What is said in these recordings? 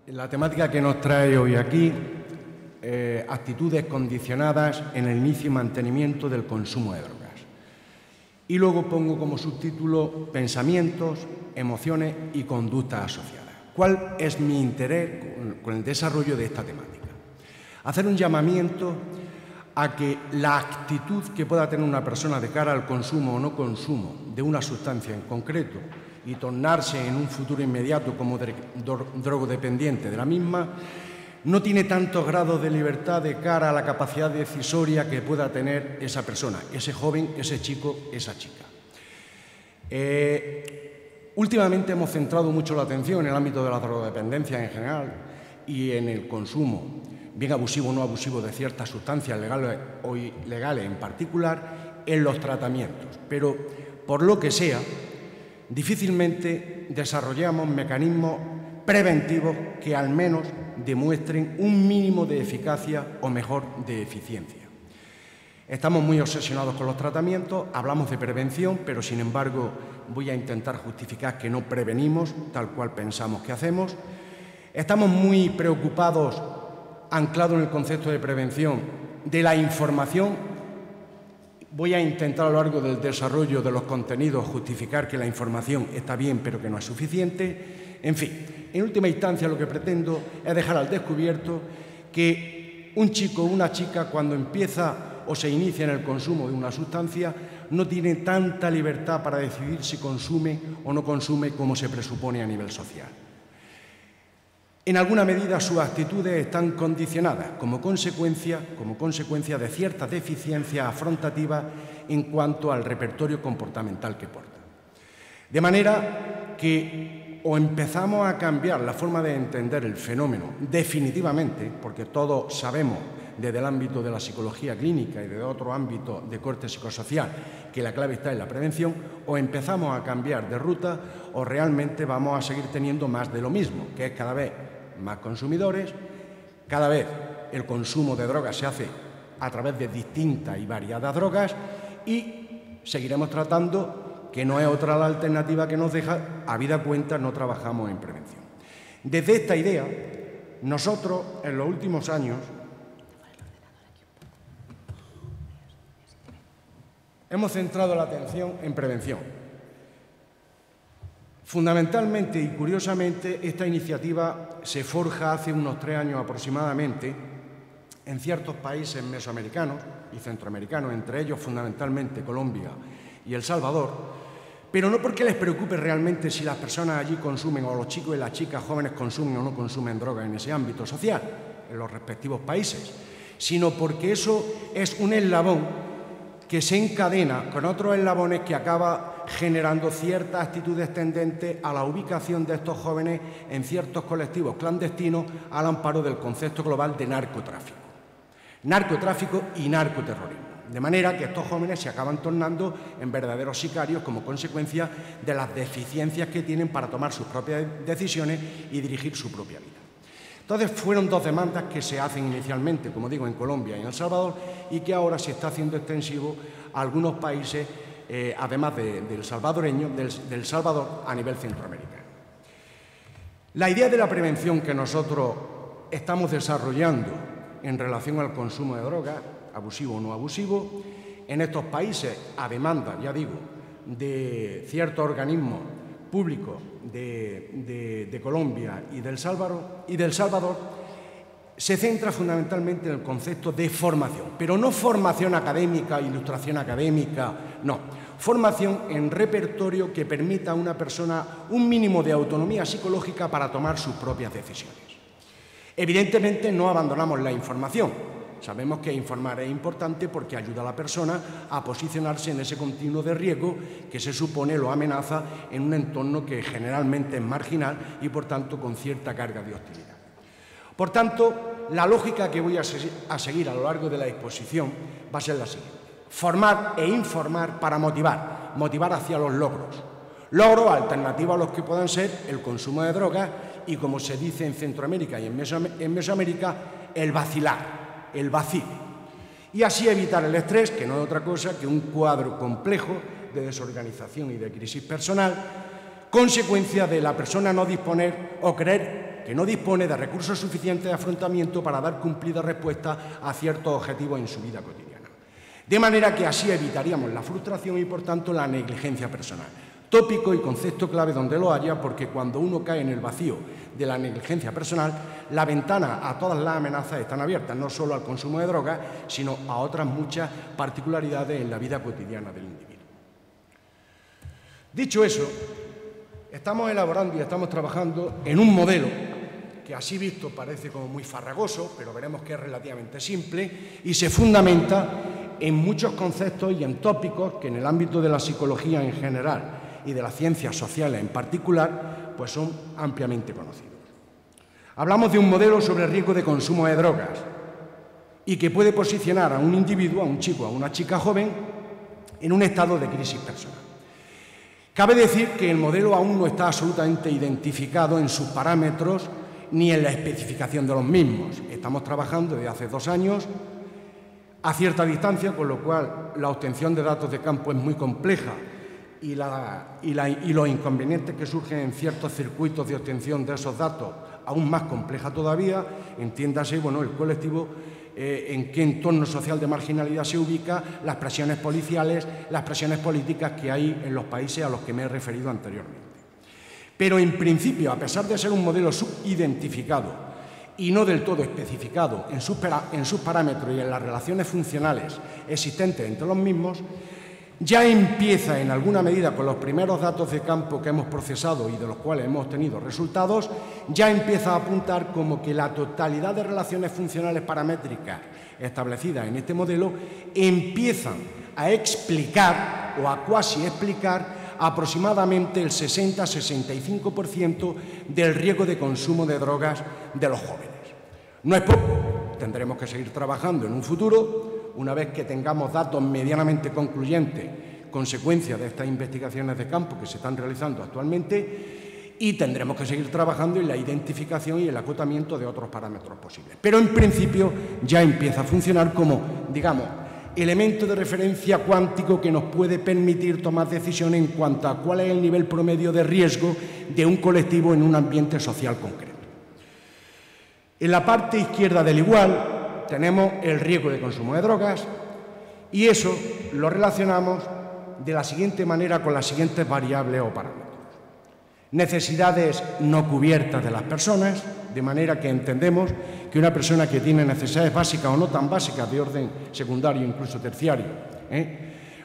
La temática que nos trae hoy aquí, actitudes condicionadas en el inicio y mantenimiento del consumo de drogas. Y luego pongo como subtítulo pensamientos, emociones y conductas asociadas. ¿Cuál es mi interés con el desarrollo de esta temática? Hacer un llamamiento a que la actitud que pueda tener una persona de cara al consumo o no consumo de una sustancia en concreto y tornarse en un futuro inmediato como drogodependiente de la misma, no tiene tantos grados de libertad de cara a la capacidad decisoria que pueda tener esa persona, ese joven, ese chico, esa chica. Últimamente hemos centrado mucho la atención en el ámbito de la drogodependencia en general y en el consumo, bien abusivo o no abusivo, de ciertas sustancias legales o ilegales en particular, en los tratamientos. Pero, por lo que sea, difícilmente desarrollamos mecanismos preventivos que al menos demuestren un mínimo de eficacia o mejor de eficiencia. Estamos muy obsesionados con los tratamientos, hablamos de prevención, pero sin embargo voy a intentar justificar que no prevenimos tal cual pensamos que hacemos. Estamos muy preocupados, anclados en el concepto de prevención, de la información. Voy a intentar a lo largo del desarrollo de los contenidos justificar que la información está bien pero que no es suficiente. En fin, en última instancia lo que pretendo es dejar al descubierto que un chico o una chica cuando empieza o se inicia en el consumo de una sustancia no tiene tanta libertad para decidir si consume o no consume como se presupone a nivel social. En alguna medida sus actitudes están condicionadas como consecuencia de ciertas deficiencias afrontativas en cuanto al repertorio comportamental que porta. De manera que o empezamos a cambiar la forma de entender el fenómeno definitivamente, porque todos sabemos desde el ámbito de la psicología clínica y de otro ámbito de corte psicosocial que la clave está en la prevención, o empezamos a cambiar de ruta o realmente vamos a seguir teniendo más de lo mismo, que es cada vez más consumidores, cada vez el consumo de drogas se hace a través de distintas y variadas drogas y seguiremos tratando que no es otra la alternativa que nos deja, habida cuenta, no trabajamos en prevención. Desde esta idea, nosotros en los últimos años hemos centrado la atención en prevención. Fundamentalmente y curiosamente, esta iniciativa se forja hace unos 3 años aproximadamente en ciertos países mesoamericanos y centroamericanos, entre ellos fundamentalmente Colombia y El Salvador, pero no porque les preocupe realmente si las personas allí consumen o los chicos y las chicas jóvenes consumen o no consumen drogas en ese ámbito social, en los respectivos países, sino porque eso es un eslabón que se encadena con otros eslabones que acaba generando ciertas actitudes tendentes a la ubicación de estos jóvenes en ciertos colectivos clandestinos al amparo del concepto global de narcotráfico y narcoterrorismo. De manera que estos jóvenes se acaban tornando en verdaderos sicarios como consecuencia de las deficiencias que tienen para tomar sus propias decisiones y dirigir su propia vida. Entonces, fueron 2 demandas que se hacen inicialmente, como digo, en Colombia y en El Salvador, y que ahora se está haciendo extensivo a algunos países, además del Salvador, a nivel centroamericano. La idea de la prevención que nosotros estamos desarrollando en relación al consumo de drogas, abusivo o no abusivo, en estos países, a demanda, ya digo, de ciertos organismos públicos de Colombia y del Salvador, se centra fundamentalmente en el concepto de formación, pero no formación académica, ilustración académica, no, formación en repertorio que permita a una persona un mínimo de autonomía psicológica para tomar sus propias decisiones. Evidentemente no abandonamos la información. Sabemos que informar es importante porque ayuda a la persona a posicionarse en ese continuo de riesgo que se supone lo amenaza en un entorno que generalmente es marginal y, por tanto, con cierta carga de hostilidad. Por tanto, la lógica que voy a seguir a lo largo de la exposición va a ser la siguiente: formar e informar para motivar hacia los logros alternativos a los que puedan ser el consumo de drogas y, como se dice en Centroamérica y en Mesoamérica, el vacilar. El vacío, y así evitar el estrés, que no es otra cosa que un cuadro complejo de desorganización y de crisis personal, consecuencia de la persona no disponer o creer que no dispone de recursos suficientes de afrontamiento para dar cumplida respuesta a ciertos objetivos en su vida cotidiana. De manera que así evitaríamos la frustración y, por tanto, la negligencia personal. Tópico y concepto clave donde lo haya, porque cuando uno cae en el vacío de la negligencia personal, la ventana a todas las amenazas están abiertas, no solo al consumo de drogas, sino a otras muchas particularidades en la vida cotidiana del individuo. Dicho eso, estamos elaborando y estamos trabajando en un modelo que así visto parece como muy farragoso, pero veremos que es relativamente simple y se fundamenta en muchos conceptos y en tópicos que en el ámbito de la psicología en general y de las ciencias sociales en particular, pues son ampliamente conocidos. Hablamos de un modelo sobre el riesgo de consumo de drogas y que puede posicionar a un individuo, a un chico, a una chica joven, en un estado de crisis personal. Cabe decir que el modelo aún no está absolutamente identificado en sus parámetros ni en la especificación de los mismos. Estamos trabajando desde hace 2 años a cierta distancia, con lo cual la obtención de datos de campo es muy compleja y los inconvenientes que surgen en ciertos circuitos de obtención de esos datos aún más compleja todavía. Entiéndase, bueno, el colectivo en qué entorno social de marginalidad se ubica, las presiones policiales, las presiones políticas que hay en los países a los que me he referido anteriormente. Pero en principio, a pesar de ser un modelo subidentificado y no del todo especificado en sus parámetros y en las relaciones funcionales existentes entre los mismos, ya empieza en alguna medida con los primeros datos de campo que hemos procesado y de los cuales hemos obtenido resultados, ya empieza a apuntar como que la totalidad de relaciones funcionales paramétricas establecidas en este modelo empiezan a explicar o a cuasi explicar aproximadamente el 60-65% del riesgo de consumo de drogas de los jóvenes. No es poco, tendremos que seguir trabajando en un futuro, una vez que tengamos datos medianamente concluyentes, consecuencia de estas investigaciones de campo que se están realizando actualmente, y tendremos que seguir trabajando en la identificación y el acotamiento de otros parámetros posibles. Pero en principio ya empieza a funcionar como, digamos, elemento de referencia cuántico que nos puede permitir tomar decisiones en cuanto a cuál es el nivel promedio de riesgo de un colectivo en un ambiente social concreto. En la parte izquierda del igual tenemos el riesgo de consumo de drogas y eso lo relacionamos de la siguiente manera con las siguientes variables o parámetros. Necesidades no cubiertas de las personas, de manera que entendemos que una persona que tiene necesidades básicas o no tan básicas de orden secundario, incluso terciario,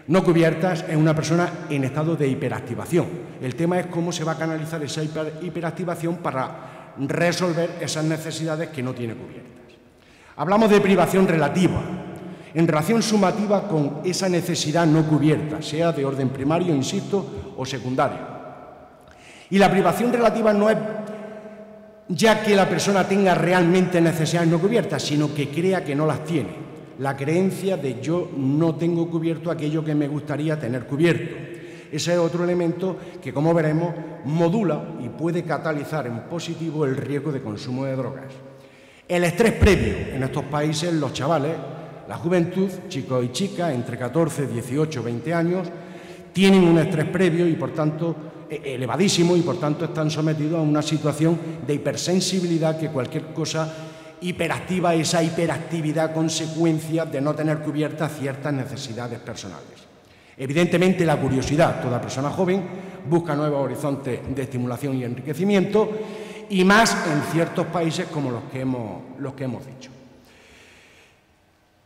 no cubiertas, es una persona en estado de hiperactivación. El tema es cómo se va a canalizar esa hiperactivación para resolver esas necesidades que no tiene cubiertas. Hablamos de privación relativa, en relación sumativa con esa necesidad no cubierta, sea de orden primario, insisto, o secundario. Y la privación relativa no es ya que la persona tenga realmente necesidades no cubiertas, sino que crea que no las tiene. La creencia de yo no tengo cubierto aquello que me gustaría tener cubierto. Ese es otro elemento que, como veremos, modula y puede catalizar en positivo el riesgo de consumo de drogas. El estrés previo en estos países, los chavales, la juventud, chicos y chicas, entre 14, 18, 20 años, tienen un estrés previo y, por tanto, elevadísimo y, por tanto, están sometidos a una situación de hipersensibilidad que cualquier cosa hiperactiva, esa hiperactividad consecuencia de no tener cubiertas ciertas necesidades personales. Evidentemente, la curiosidad, toda persona joven busca nuevos horizontes de estimulación y enriquecimiento, y más en ciertos países como los que hemos dicho.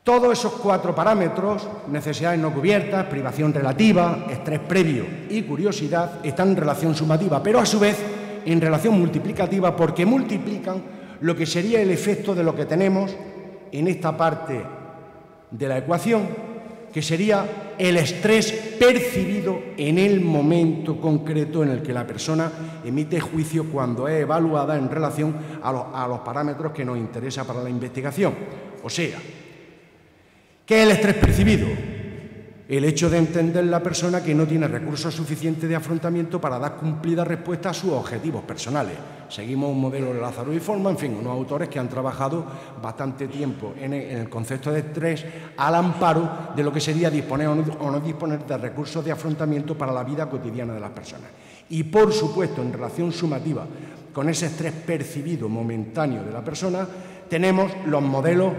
Todos esos 4 parámetros, necesidades no cubiertas, privación relativa, estrés previo y curiosidad, están en relación sumativa, pero a su vez en relación multiplicativa, porque multiplican lo que sería el efecto de lo que tenemos en esta parte de la ecuación, que sería el estrés percibido en el momento concreto en el que la persona emite juicio cuando es evaluada en relación a los parámetros que nos interesa para la investigación. O sea, ¿qué es el estrés percibido? El hecho de entender la persona que no tiene recursos suficientes de afrontamiento para dar cumplida respuesta a sus objetivos personales. Seguimos un modelo de Lázaro y Forman, en fin, unos autores que han trabajado bastante tiempo en el concepto de estrés al amparo de lo que sería disponer o no disponer de recursos de afrontamiento para la vida cotidiana de las personas. Y, por supuesto, en relación sumativa con ese estrés percibido momentáneo de la persona, tenemos los modelos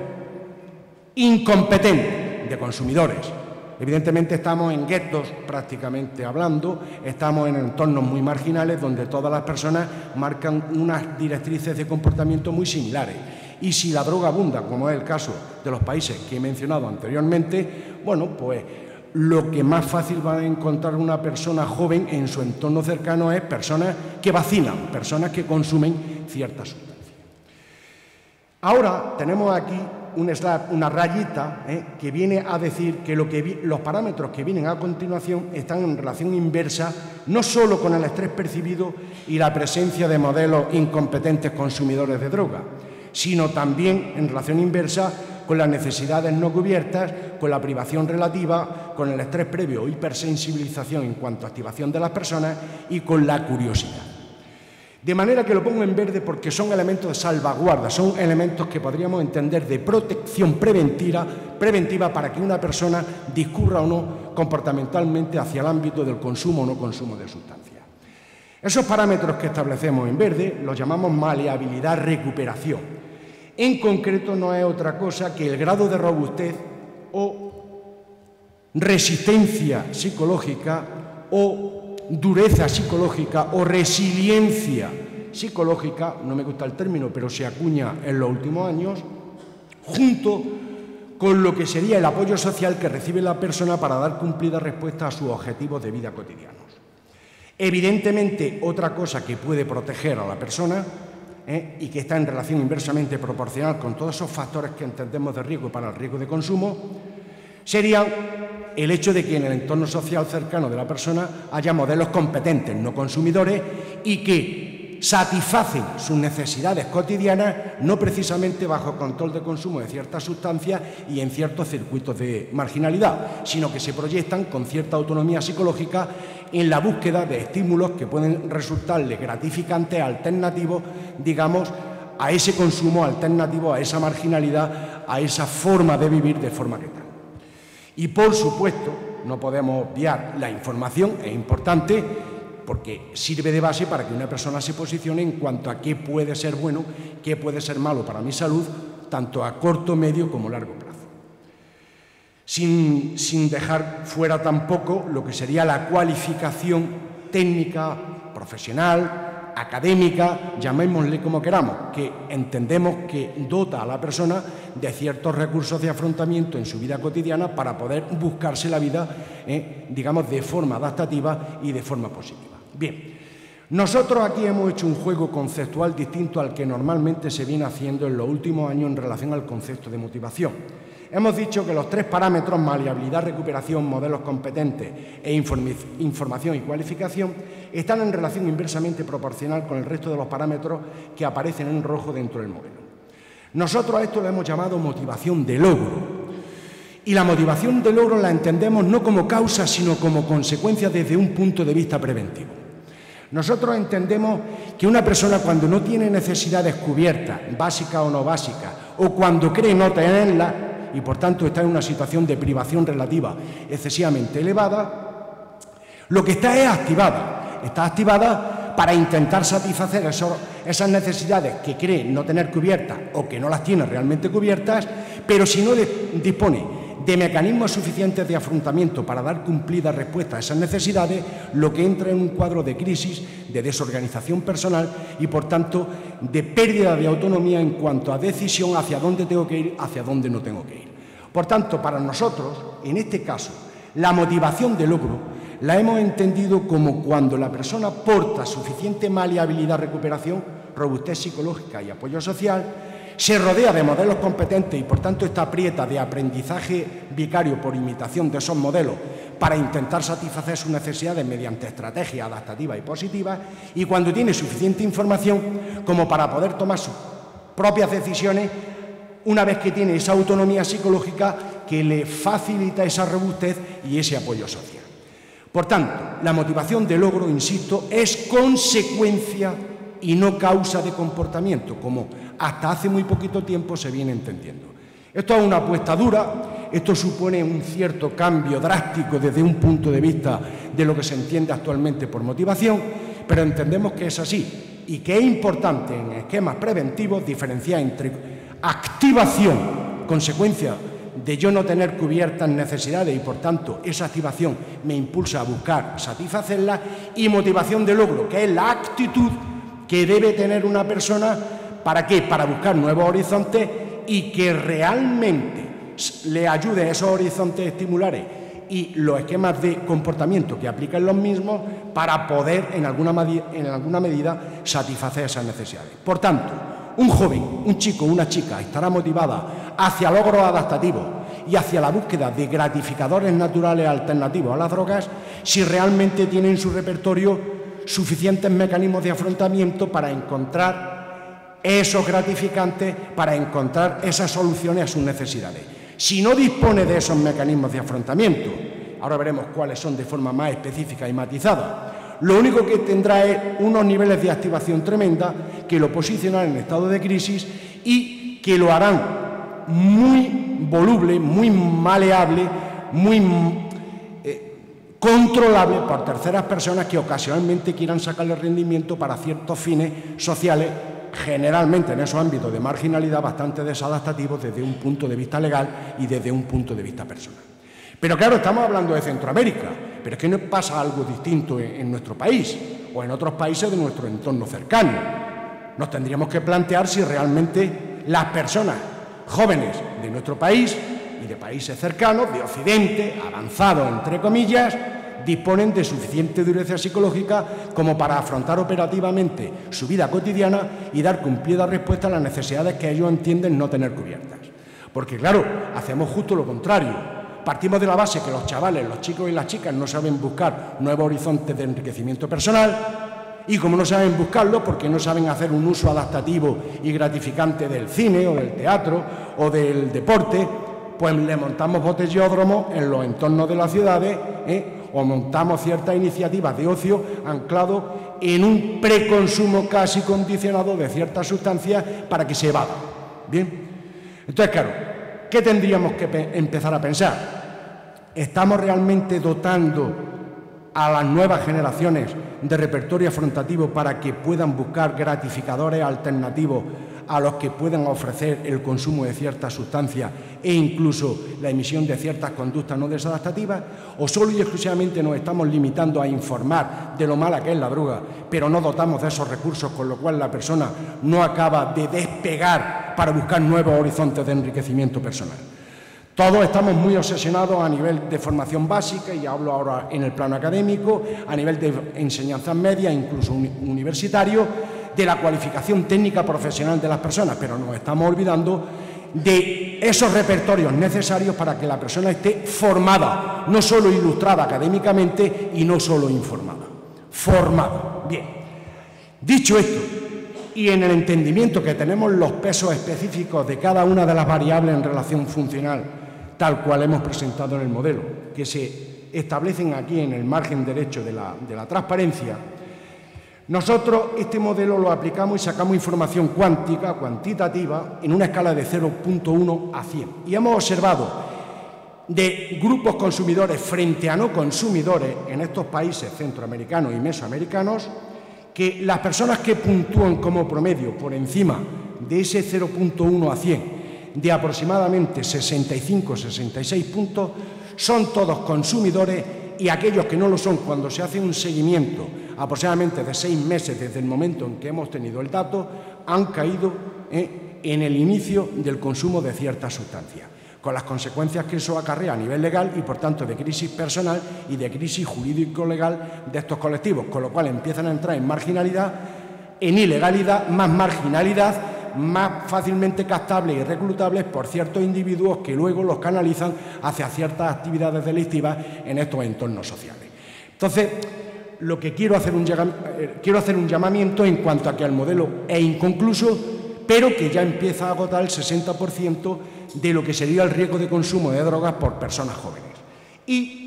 incompetentes de consumidores. Evidentemente estamos en guetos, prácticamente hablando, estamos en entornos muy marginales donde todas las personas marcan unas directrices de comportamiento muy similares. Y si la droga abunda, como es el caso de los países que he mencionado anteriormente, bueno, pues lo que más fácil va a encontrar una persona joven en su entorno cercano es personas que vacilan, personas que consumen ciertas sustancias. Ahora tenemos aquí un slide, una rayita, que viene a decir que los parámetros que vienen a continuación están en relación inversa no solo con el estrés percibido y la presencia de modelos incompetentes consumidores de droga, sino también en relación inversa con las necesidades no cubiertas, con la privación relativa, con el estrés previo o hipersensibilización en cuanto a activación de las personas y con la curiosidad. De manera que lo pongo en verde porque son elementos de salvaguarda, son elementos que podríamos entender de protección preventiva para que una persona discurra o no comportamentalmente hacia el ámbito del consumo o no consumo de sustancias. Esos parámetros que establecemos en verde los llamamos maleabilidad-recuperación. En concreto no es otra cosa que el grado de robustez o resistencia psicológica o dureza psicológica o resiliencia psicológica, no me gusta el término, pero se acuña en los últimos años, junto con lo que sería el apoyo social que recibe la persona para dar cumplida respuesta a sus objetivos de vida cotidianos. Evidentemente, otra cosa que puede proteger a la persona y que está en relación inversamente proporcional con todos esos factores que entendemos de riesgo para el riesgo de consumo, sería el hecho de que en el entorno social cercano de la persona haya modelos competentes, no consumidores, y que satisfacen sus necesidades cotidianas, no precisamente bajo control de consumo de ciertas sustancias y en ciertos circuitos de marginalidad, sino que se proyectan con cierta autonomía psicológica en la búsqueda de estímulos que pueden resultarles gratificantes, alternativos, digamos, a ese consumo, alternativo a esa marginalidad, a esa forma de vivir de forma que tal. Y, por supuesto, no podemos obviar la información, es importante porque sirve de base para que una persona se posicione en cuanto a qué puede ser bueno, qué puede ser malo para mi salud, tanto a corto, medio como largo plazo. Sin dejar fuera tampoco lo que sería la cualificación técnica, profesional, académica, llamémosle como queramos, que entendemos que dota a la persona de ciertos recursos de afrontamiento en su vida cotidiana para poder buscarse la vida, digamos, de forma adaptativa y de forma positiva. Bien, nosotros aquí hemos hecho un juego conceptual distinto al que normalmente se viene haciendo en los últimos años en relación al concepto de motivación. Hemos dicho que los tres parámetros, maleabilidad, recuperación, modelos competentes e información y cualificación, están en relación inversamente proporcional con el resto de los parámetros que aparecen en rojo dentro del modelo. Nosotros a esto lo hemos llamado motivación de logro. Y la motivación de logro la entendemos no como causa, sino como consecuencia desde un punto de vista preventivo. Nosotros entendemos que una persona cuando no tiene necesidades cubiertas, básicas o no básicas, o cuando cree no tenerlas, y por tanto está en una situación de privación relativa excesivamente elevada, lo que está es activada. Está activada para intentar satisfacer esas necesidades que cree no tener cubiertas o que no las tiene realmente cubiertas, pero si no dispone de mecanismos suficientes de afrontamiento para dar cumplida respuesta a esas necesidades, lo que entra en un cuadro de crisis, de desorganización personal y, por tanto, de pérdida de autonomía en cuanto a decisión hacia dónde tengo que ir, hacia dónde no tengo que ir. Por tanto, para nosotros, en este caso, la motivación de logro la hemos entendido como cuando la persona porta suficiente maleabilidad, recuperación, robustez psicológica y apoyo social, se rodea de modelos competentes y, por tanto, está prieta de aprendizaje vicario por imitación de esos modelos para intentar satisfacer sus necesidades mediante estrategias adaptativas y positivas, y cuando tiene suficiente información como para poder tomar sus propias decisiones una vez que tiene esa autonomía psicológica que le facilita esa robustez y ese apoyo social. Por tanto, la motivación de logro, insisto, es consecuencia y no causa de comportamiento, como hasta hace muy poquito tiempo se viene entendiendo. Esto es una apuesta dura, esto supone un cierto cambio drástico desde un punto de vista de lo que se entiende actualmente por motivación, pero entendemos que es así. y que es importante en esquemas preventivos diferenciar entre activación, consecuencia de yo no tener cubiertas necesidades y, por tanto, esa activación me impulsa a buscar satisfacerlas, y motivación de logro, que es la actitud que debe tener una persona. ¿Para qué? Para buscar nuevos horizontes y que realmente le ayude a esos horizontes estimulares y los esquemas de comportamiento que aplican los mismos para poder, en alguna medida, satisfacer esas necesidades. Por tanto, un joven, un chico, una chica estará motivada hacia logros adaptativos y hacia la búsqueda de gratificadores naturales alternativos a las drogas si realmente tiene en su repertorio suficientes mecanismos de afrontamiento para encontrar esos gratificantes, para encontrar esas soluciones a sus necesidades. Si no dispone de esos mecanismos de afrontamiento, ahora veremos cuáles son de forma más específica y matizada, lo único que tendrá es unos niveles de activación tremenda que lo posicionarán en estado de crisis y que lo harán muy voluble, muy maleable, muy controlable por terceras personas que ocasionalmente quieran sacarle rendimiento para ciertos fines sociales, generalmente en esos ámbitos de marginalidad bastante desadaptativos desde un punto de vista legal y desde un punto de vista personal. Pero claro, estamos hablando de Centroamérica, pero es que no pasa algo distinto en nuestro país o en otros países de nuestro entorno cercano. Nos tendríamos que plantear si realmente las personas jóvenes de nuestro país y de países cercanos, de Occidente, avanzado entre comillas, disponen de suficiente dureza psicológica como para afrontar operativamente su vida cotidiana y dar cumplida respuesta a las necesidades que ellos entienden no tener cubiertas. Porque claro, hacemos justo lo contrario. Partimos de la base que los chavales, los chicos y las chicas no saben buscar nuevos horizontes de enriquecimiento personal, y como no saben buscarlo porque no saben hacer un uso adaptativo y gratificante del cine o del teatro o del deporte, pues le montamos botellódromos en los entornos de las ciudades, o montamos ciertas iniciativas de ocio anclado en un preconsumo casi condicionado de ciertas sustancias para que se evadan. Bien, entonces claro, ¿qué tendríamos que empezar a pensar? ¿Estamos realmente dotando a las nuevas generaciones de repertorio afrontativo para que puedan buscar gratificadores alternativos a los que puedan ofrecer el consumo de ciertas sustancias e incluso la emisión de ciertas conductas no desadaptativas? ¿O solo y exclusivamente nos estamos limitando a informar de lo mala que es la droga, pero no dotamos de esos recursos, con lo cual la persona no acaba de despegar para buscar nuevos horizontes de enriquecimiento personal? Todos estamos muy obsesionados a nivel de formación básica, y hablo ahora en el plano académico, a nivel de enseñanzas medias, incluso universitario, de la cualificación técnica profesional de las personas, pero nos estamos olvidando de esos repertorios necesarios para que la persona esté formada, no solo ilustrada académicamente y no solo informada, formada. Bien, dicho esto, y en el entendimiento que tenemos los pesos específicos de cada una de las variables en relación funcional, tal cual hemos presentado en el modelo, que se establecen aquí en el margen derecho de la transparencia, nosotros este modelo lo aplicamos y sacamos información cuantitativa, en una escala de 0.1 a 100. Y hemos observado de grupos consumidores frente a no consumidores en estos países centroamericanos y mesoamericanos, que las personas que puntúan como promedio por encima de ese 0.1 a 100, de aproximadamente 65-66 puntos, son todos consumidores, y aquellos que no lo son, cuando se hace un seguimiento aproximadamente de 6 meses desde el momento en que hemos tenido el dato, han caído en el inicio del consumo de ciertas sustancias, con las consecuencias que eso acarrea a nivel legal y, por tanto, de crisis personal y de crisis jurídico-legal de estos colectivos, con lo cual empiezan a entrar en marginalidad, en ilegalidad, más marginalidad, más fácilmente captables y reclutables por ciertos individuos que luego los canalizan hacia ciertas actividades delictivas en estos entornos sociales. Entonces, lo que quiero hacer un llamamiento en cuanto a que el modelo es inconcluso, pero que ya empieza a agotar el 60% de lo que sería el riesgo de consumo de drogas por personas jóvenes. Y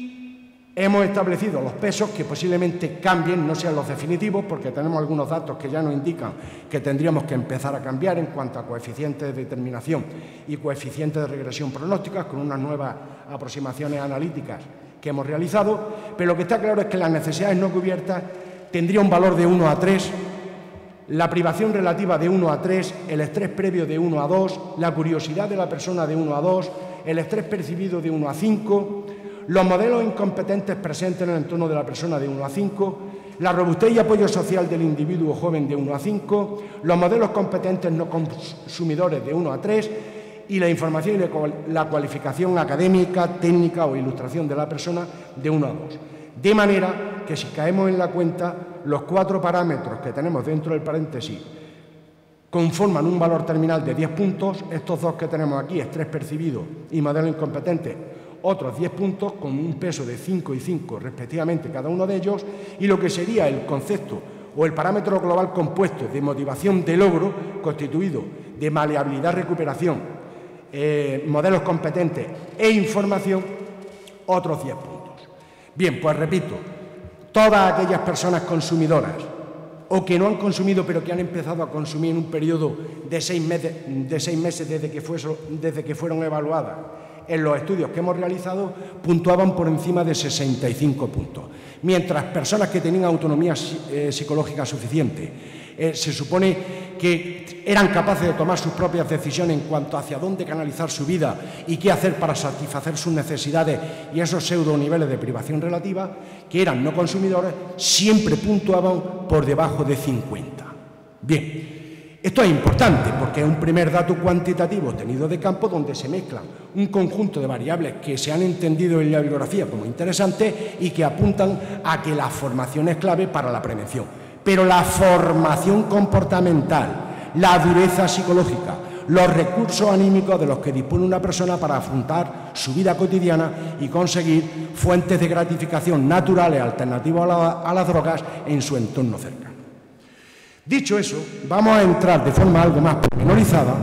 hemos establecido los pesos que posiblemente cambien, no sean los definitivos, porque tenemos algunos datos que ya nos indican que tendríamos que empezar a cambiar en cuanto a coeficientes de determinación y coeficientes de regresión pronósticas, con unas nuevas aproximaciones analíticas que hemos realizado, pero lo que está claro es que las necesidades no cubiertas tendrían un valor de 1 a 3 la privación relativa de 1 a 3, el estrés previo de 1 a 2, la curiosidad de la persona de 1 a 2, el estrés percibido de 1 a 5, los modelos incompetentes presentes en el entorno de la persona de 1 a 5, la robustez y apoyo social del individuo joven de 1 a 5, los modelos competentes no consumidores de 1 a 3 y la información y la cualificación académica, técnica o ilustración de la persona de 1 a 2. De manera que si caemos en la cuenta, los 4 parámetros que tenemos dentro del paréntesis conforman un valor terminal de 10 puntos, estos 2 que tenemos aquí, estrés percibido y modelo incompetente, otros 10 puntos con un peso de 5 y 5 respectivamente cada uno de ellos, y lo que sería el concepto o el parámetro global compuesto de motivación de logro constituido de maleabilidad, recuperación, modelos competentes e información, otros 10 puntos. Bien, pues repito, todas aquellas personas consumidoras o que no han consumido pero que han empezado a consumir en un periodo de 6 meses desde que fueron evaluadas en los estudios que hemos realizado, puntuaban por encima de 65 puntos, mientras personas que tenían autonomía psicológica suficiente se supone que eran capaces de tomar sus propias decisiones en cuanto a hacia dónde canalizar su vida y qué hacer para satisfacer sus necesidades y esos pseudo niveles de privación relativa, que eran no consumidores, siempre puntuaban por debajo de 50. Bien, esto es importante porque es un primer dato cuantitativo obtenido de campo donde se mezclan un conjunto de variables que se han entendido en la bibliografía como interesantes y que apuntan a que la formación es clave para la prevención. Pero la formación comportamental, la dureza psicológica, los recursos anímicos de los que dispone una persona para afrontar su vida cotidiana y conseguir fuentes de gratificación naturales alternativas a las drogas en su entorno cercano. Dicho eso, vamos a entrar de forma algo más pormenorizada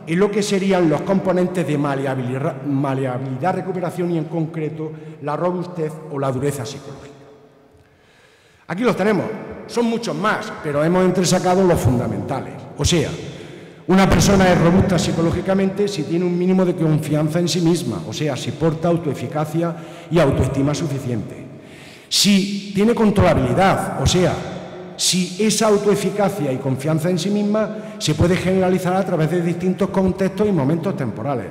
en lo que serían los componentes de maleabilidad, recuperación y en concreto la robustez o la dureza psicológica. Aquí los tenemos, son muchos más, pero hemos entresacado los fundamentales. O sea, una persona es robusta psicológicamente si tiene un mínimo de confianza en sí misma, o sea, si porta autoeficacia y autoestima suficiente. Si tiene controlabilidad, o sea, si esa autoeficacia y confianza en sí misma se puede generalizar a través de distintos contextos y momentos temporales.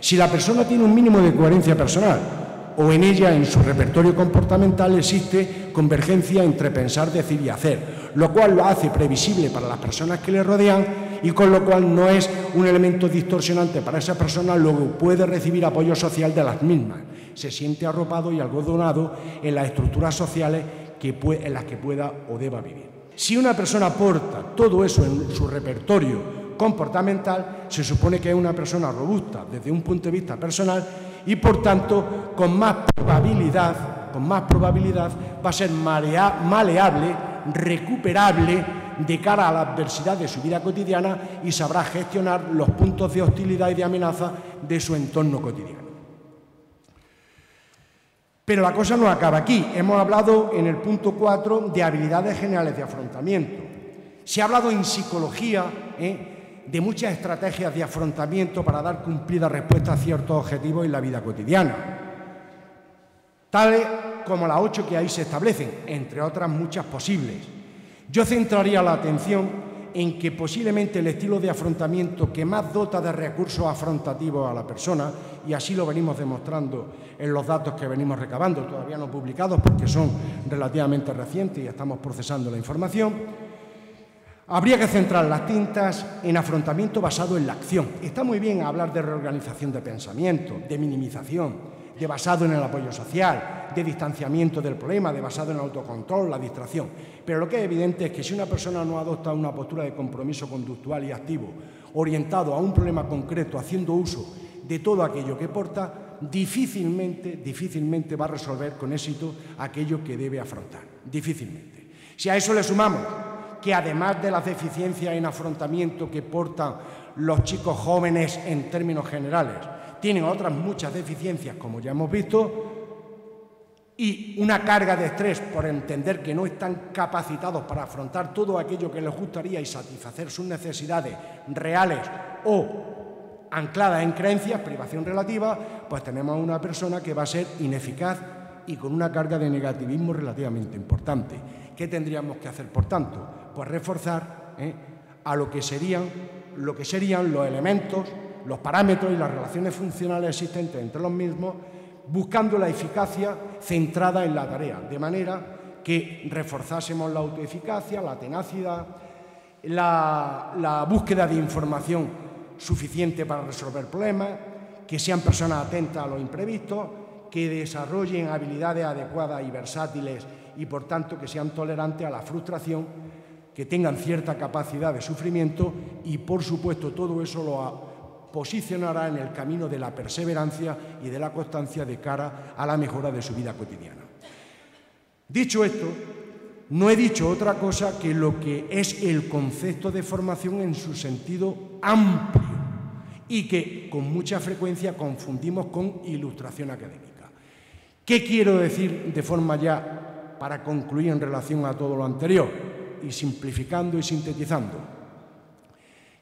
Si la persona tiene un mínimo de coherencia personal, o en ella, en su repertorio comportamental, existe convergencia entre pensar, decir y hacer, lo cual lo hace previsible para las personas que le rodean y con lo cual no es un elemento distorsionante para esa persona, luego puede recibir apoyo social de las mismas. Se siente arropado y algodonado en las estructuras sociales en las que pueda o deba vivir. Si una persona aporta todo eso en su repertorio comportamental, se supone que es una persona robusta desde un punto de vista personal y, por tanto, con más probabilidad va a ser maleable, recuperable de cara a la adversidad de su vida cotidiana y sabrá gestionar los puntos de hostilidad y de amenaza de su entorno cotidiano. Pero la cosa no acaba aquí. Hemos hablado en el punto 4 de habilidades generales de afrontamiento. Se ha hablado en psicología de muchas estrategias de afrontamiento para dar cumplida respuesta a ciertos objetivos en la vida cotidiana, tales como las 8 que ahí se establecen, entre otras muchas posibles. Yo centraría la atención en que posiblemente el estilo de afrontamiento que más dota de recursos afrontativos a la persona, y así lo venimos demostrando en los datos que venimos recabando, todavía no publicados porque son relativamente recientes y estamos procesando la información, habría que centrar las tintas en afrontamiento basado en la acción. Está muy bien hablar de reorganización de pensamiento, de minimización, de basado en el apoyo social, de distanciamiento del problema, de basado en el autocontrol, la distracción. Pero lo que es evidente es que si una persona no adopta una postura de compromiso conductual y activo, orientado a un problema concreto, haciendo uso de todo aquello que porta, difícilmente va a resolver con éxito aquello que debe afrontar. Difícilmente. Si a eso le sumamos que además de las deficiencias en afrontamiento que portan los chicos jóvenes en términos generales, tienen otras muchas deficiencias, como ya hemos visto, y una carga de estrés por entender que no están capacitados para afrontar todo aquello que les gustaría y satisfacer sus necesidades reales o ancladas en creencias, privación relativa, pues tenemos a una persona que va a ser ineficaz y con una carga de negativismo relativamente importante. ¿Qué tendríamos que hacer, por tanto? Pues reforzar a lo que serían los elementos, los parámetros y las relaciones funcionales existentes entre los mismos, buscando la eficacia centrada en la tarea, de manera que reforzásemos la autoeficacia, la tenacidad, la búsqueda de información suficiente para resolver problemas, que sean personas atentas a los imprevistos, que desarrollen habilidades adecuadas y versátiles y, por tanto, que sean tolerantes a la frustración, que tengan cierta capacidad de sufrimiento y, por supuesto, todo eso lo posicionará en el camino de la perseverancia y de la constancia de cara a la mejora de su vida cotidiana. Dicho esto, no he dicho otra cosa que lo que es el concepto de formación en su sentido amplio y que con mucha frecuencia confundimos con ilustración académica. ¿Qué quiero decir de forma ya para concluir en relación a todo lo anterior y simplificando y sintetizando?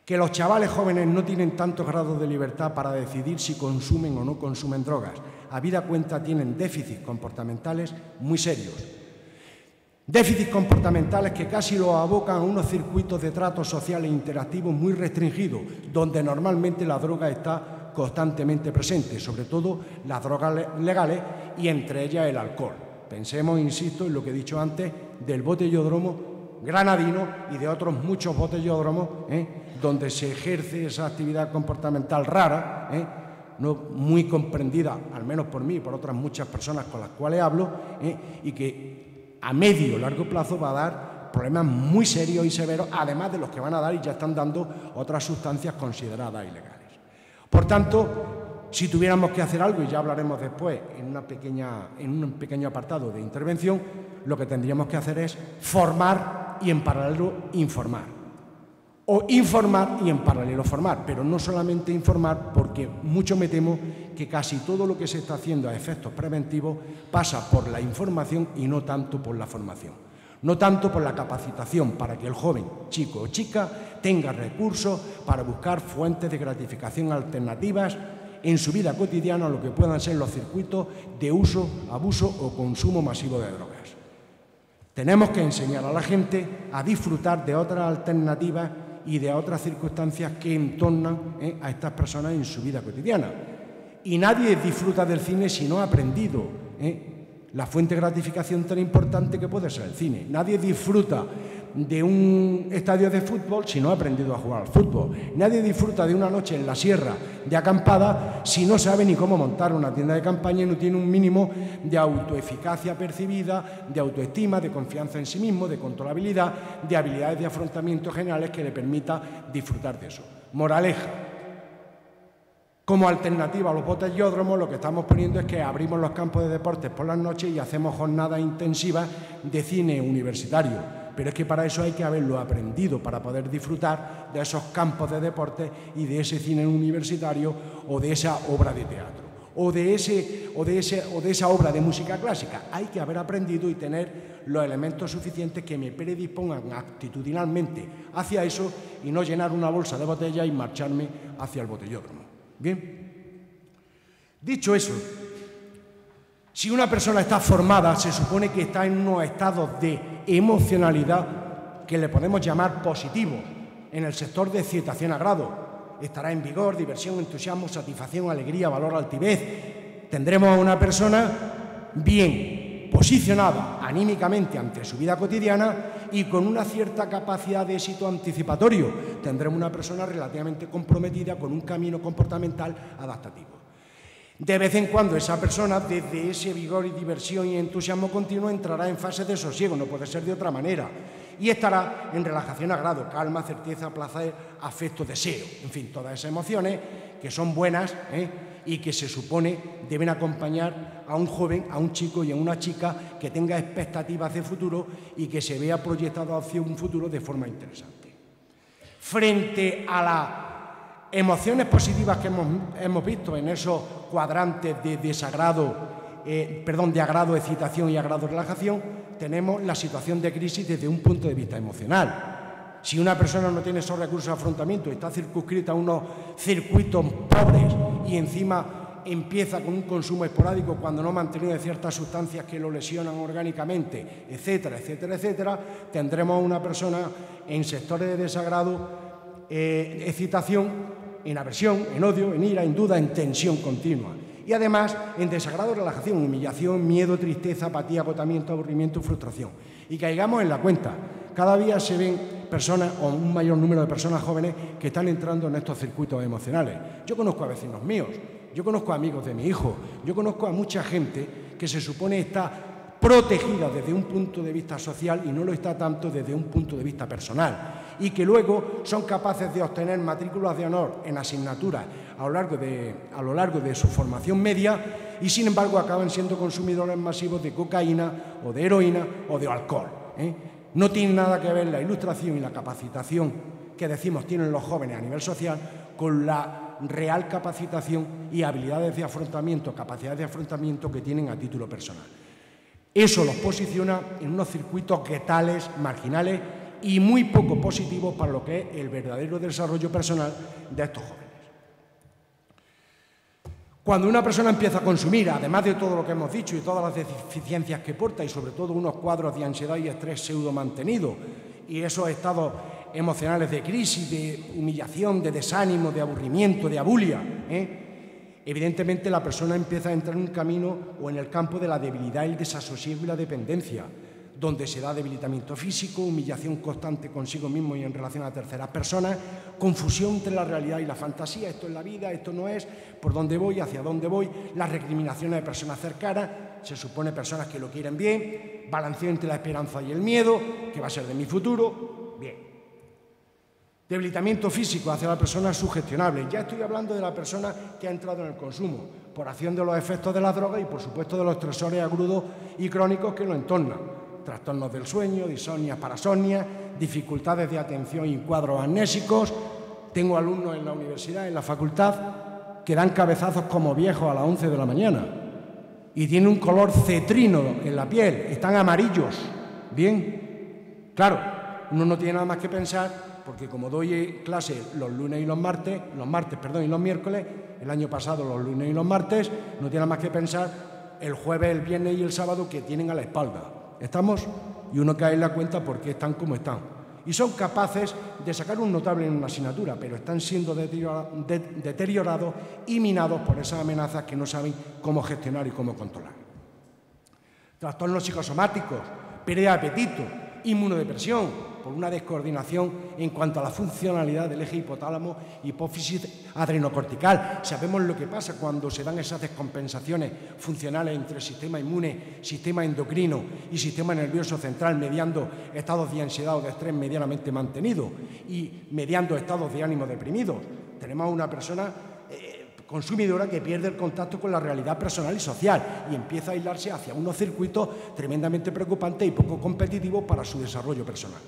Que los chavales jóvenes no tienen tantos grados de libertad para decidir si consumen o no consumen drogas. Habida cuenta, tienen déficits comportamentales muy serios. Déficits comportamentales que casi los abocan a unos circuitos de tratos sociales interactivos muy restringidos, donde normalmente la droga está constantemente presente, sobre todo las drogas legales y entre ellas el alcohol. Pensemos, insisto, en lo que he dicho antes del botellódromo granadino y de otros muchos botellódromos donde se ejerce esa actividad comportamental rara, no muy comprendida, al menos por mí y por otras muchas personas con las cuales hablo, y que a medio o largo plazo va a dar problemas muy serios y severos, además de los que van a dar y ya están dando otras sustancias consideradas ilegales. Por tanto, si tuviéramos que hacer algo, y ya hablaremos después en un pequeño apartado de intervención, lo que tendríamos que hacer es formar y en paralelo informar. O informar y en paralelo formar, pero no solamente informar, porque mucho me temo que casi todo lo que se está haciendo a efectos preventivos pasa por la información y no tanto por la formación. No tanto por la capacitación para que el joven, chico o chica, tenga recursos para buscar fuentes de gratificación alternativas en su vida cotidiana a lo que puedan ser los circuitos de uso, abuso o consumo masivo de drogas. Tenemos que enseñar a la gente a disfrutar de otras alternativas y de otras circunstancias que entornan a estas personas en su vida cotidiana. Y nadie disfruta del cine si no ha aprendido la fuente de gratificación tan importante que puede ser el cine. Nadie disfruta de un estadio de fútbol si no ha aprendido a jugar al fútbol. Nadie disfruta de una noche en la sierra de acampada si no sabe ni cómo montar una tienda de campaña y no tiene un mínimo de autoeficacia percibida, de autoestima, de confianza en sí mismo, de controlabilidad, de habilidades de afrontamiento generales que le permita disfrutar de eso. Moraleja. Como alternativa a los botellódromos, lo que estamos poniendo es que abrimos los campos de deportes por las noches y hacemos jornadas intensivas de cine universitario. Pero es que para eso hay que haberlo aprendido, para poder disfrutar de esos campos de deportes y de ese cine universitario o de esa obra de teatro o de esa obra de música clásica. Hay que haber aprendido y tener los elementos suficientes que me predispongan actitudinalmente hacia eso y no llenar una bolsa de botella y marcharme hacia el botellódromo. Bien, dicho eso, si una persona está formada, se supone que está en unos estados de emocionalidad que le podemos llamar positivos, en el sector de excitación a grado. Estará en vigor, diversión, entusiasmo, satisfacción, alegría, valor, altivez. Tendremos a una persona bien posicionada anímicamente ante su vida cotidiana y con una cierta capacidad de éxito anticipatorio. Tendremos una persona relativamente comprometida con un camino comportamental adaptativo. De vez en cuando esa persona, desde ese vigor y diversión y entusiasmo continuo, entrará en fase de sosiego, no puede ser de otra manera, y estará en relajación a grado, calma, certeza, placer, afecto, deseo, en fin, todas esas emociones que son buenas y que se supone deben acompañar a un joven, a un chico y a una chica que tenga expectativas de futuro y que se vea proyectado hacia un futuro de forma interesante. Frente a las emociones positivas que hemos visto en esos cuadrantes de agrado, excitación y agrado, relajación, tenemos la situación de crisis desde un punto de vista emocional. Si una persona no tiene esos recursos de afrontamiento y está circunscrita a unos circuitos pobres y encima empieza con un consumo esporádico cuando no mantenido de ciertas sustancias que lo lesionan orgánicamente, etcétera, etcétera, etcétera, tendremos a una persona en sectores de desagrado, excitación, en aversión, en odio, en ira, en duda, en tensión continua. Y además en desagrado, relajación, humillación, miedo, tristeza, apatía, agotamiento, aburrimiento y frustración. Y caigamos en la cuenta, cada día se ven personas o un mayor número de personas jóvenes que están entrando en estos circuitos emocionales. Yo conozco a vecinos míos, yo conozco a amigos de mi hijo, yo conozco a mucha gente que se supone está protegida desde un punto de vista social y no lo está tanto desde un punto de vista personal, y que luego son capaces de obtener matrículas de honor en asignaturas a lo largo de su formación media y, sin embargo, acaban siendo consumidores masivos de cocaína o de heroína o de alcohol. No tiene nada que ver la ilustración y la capacitación que decimos tienen los jóvenes a nivel social con la real capacitación y habilidades de afrontamiento, capacidades de afrontamiento que tienen a título personal. Eso los posiciona en unos circuitos guetales, marginales y muy poco positivos para lo que es el verdadero desarrollo personal de estos jóvenes. Cuando una persona empieza a consumir, además de todo lo que hemos dicho y todas las deficiencias que porta y sobre todo unos cuadros de ansiedad y estrés pseudo mantenidos y esos estados emocionales de crisis, de humillación, de desánimo, de aburrimiento, de abulia, evidentemente la persona empieza a entrar en un camino o en el campo de la debilidad, el desasosiego y la dependencia, donde se da debilitamiento físico, humillación constante consigo mismo y en relación a terceras personas, confusión entre la realidad y la fantasía, esto es la vida, esto no es, por dónde voy, hacia dónde voy, las recriminaciones de personas cercanas, se supone personas que lo quieren bien, balanceo entre la esperanza y el miedo, que va a ser de mi futuro, bien. Debilitamiento físico hacia la persona sugestionable. Ya estoy hablando de la persona que ha entrado en el consumo, por acción de los efectos de la droga y, por supuesto, de los estresores agudos y crónicos que lo entornan. Trastornos del sueño, disonias, parasonias, dificultades de atención y cuadros amnésicos. Tengo alumnos en la universidad, en la facultad, que dan cabezazos como viejos a las 11 de la mañana y tienen un color cetrino en la piel, están amarillos. Bien, claro, uno no tiene nada más que pensar, porque como doy clase los lunes y los martes y los miércoles, el año pasado los lunes y los martes, no tiene nada más que pensar el jueves, el viernes y el sábado que tienen a la espalda. ¿Estamos? Y uno cae en la cuenta por qué están como están. Y son capaces de sacar un notable en una asignatura, pero están siendo deteriorados y minados por esas amenazas que no saben cómo gestionar y cómo controlar. Trastornos psicosomáticos, pérdida de apetito, inmunodepresión, por una descoordinación en cuanto a la funcionalidad del eje hipotálamo, hipófisis adrenocortical. Sabemos lo que pasa cuando se dan esas descompensaciones funcionales entre el sistema inmune, sistema endocrino y sistema nervioso central, mediando estados de ansiedad o de estrés medianamente mantenidos y mediando estados de ánimo deprimidos. Tenemos a una persona consumidora que pierde el contacto con la realidad personal y social y empieza a aislarse hacia unos circuitos tremendamente preocupantes y poco competitivos para su desarrollo personal.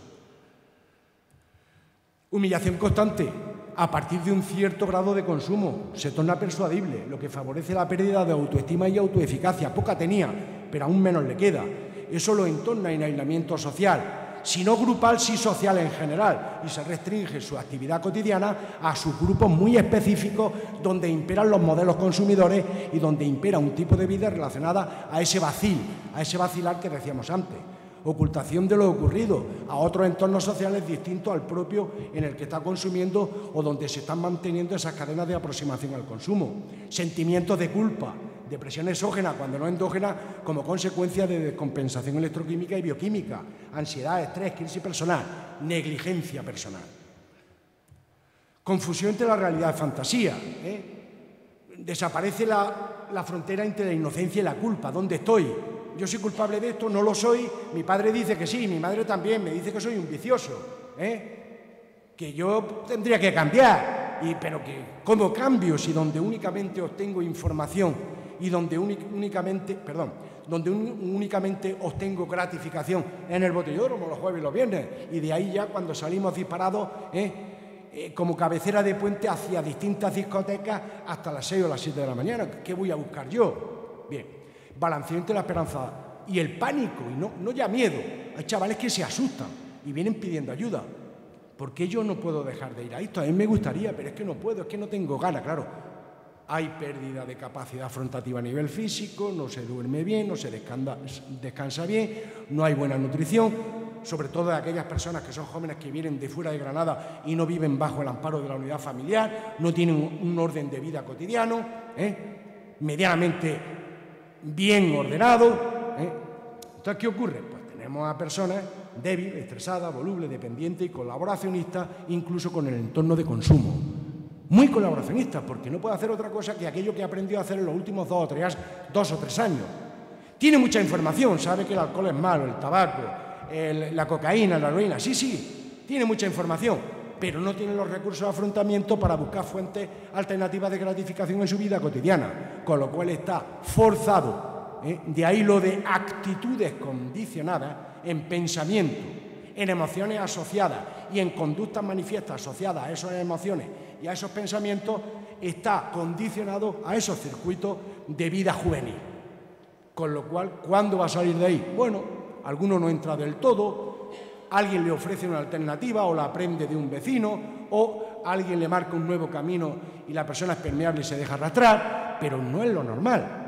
Humillación constante a partir de un cierto grado de consumo se torna persuadible, lo que favorece la pérdida de autoestima y autoeficacia. Poca tenía, pero aún menos le queda. Eso lo entorna en aislamiento social, si no grupal, sí social en general, y se restringe su actividad cotidiana a sus grupos muy específicos donde imperan los modelos consumidores y donde impera un tipo de vida relacionada a ese vacilar que decíamos antes. Ocultación de lo ocurrido a otros entornos sociales distintos al propio en el que está consumiendo o donde se están manteniendo esas cadenas de aproximación al consumo. Sentimientos de culpa, depresión exógena, cuando no endógena, como consecuencia de descompensación electroquímica y bioquímica, ansiedad, estrés, crisis personal, negligencia personal. Confusión entre la realidad y fantasía. Desaparece la frontera entre la inocencia y la culpa. ¿Dónde estoy? Yo soy culpable de esto, no lo soy, mi padre dice que sí, mi madre también, me dice que soy un vicioso, que yo tendría que cambiar, pero que ¿cómo cambio si donde únicamente obtengo información y donde únicamente obtengo gratificación en el botellódromo los jueves y los viernes, y de ahí ya cuando salimos disparados como cabecera de puente hacia distintas discotecas hasta las 6 o las 7 de la mañana? ¿Qué voy a buscar yo? Bien. Balanceo entre la esperanza y el pánico, y no ya miedo. Hay chavales que se asustan y vienen pidiendo ayuda. ¿Por qué yo no puedo dejar de ir a esto? A mí me gustaría, pero es que no puedo, es que no tengo ganas, claro. hay pérdida de capacidad afrontativa a nivel físico, no se duerme bien, no se descansa bien, no hay buena nutrición, sobre todo de aquellas personas que son jóvenes que vienen de fuera de Granada y no viven bajo el amparo de la unidad familiar, no tienen un orden de vida cotidiano, medianamente bien ordenado. Entonces, ¿qué ocurre? Pues tenemos a personas débiles, estresadas, volubles, dependientes y colaboracionistas, incluso con el entorno de consumo. Muy colaboracionistas, porque no puede hacer otra cosa que aquello que aprendió a hacer en los últimos 2 o 3 años. Tiene mucha información, sabe que el alcohol es malo, el tabaco, la cocaína, la heroína, sí, tiene mucha información, pero no tiene los recursos de afrontamiento para buscar fuentes alternativas de gratificación en su vida cotidiana, con lo cual está forzado, de ahí lo de actitudes condicionadas en pensamiento, en emociones asociadas y en conductas manifiestas asociadas a esas emociones y a esos pensamientos, está condicionado a esos circuitos de vida juvenil. Con lo cual, ¿cuándo va a salir de ahí? Bueno, alguno no entra del todo, alguien le ofrece una alternativa o la aprende de un vecino o alguien le marca un nuevo camino y la persona es permeable y se deja arrastrar, pero no es lo normal.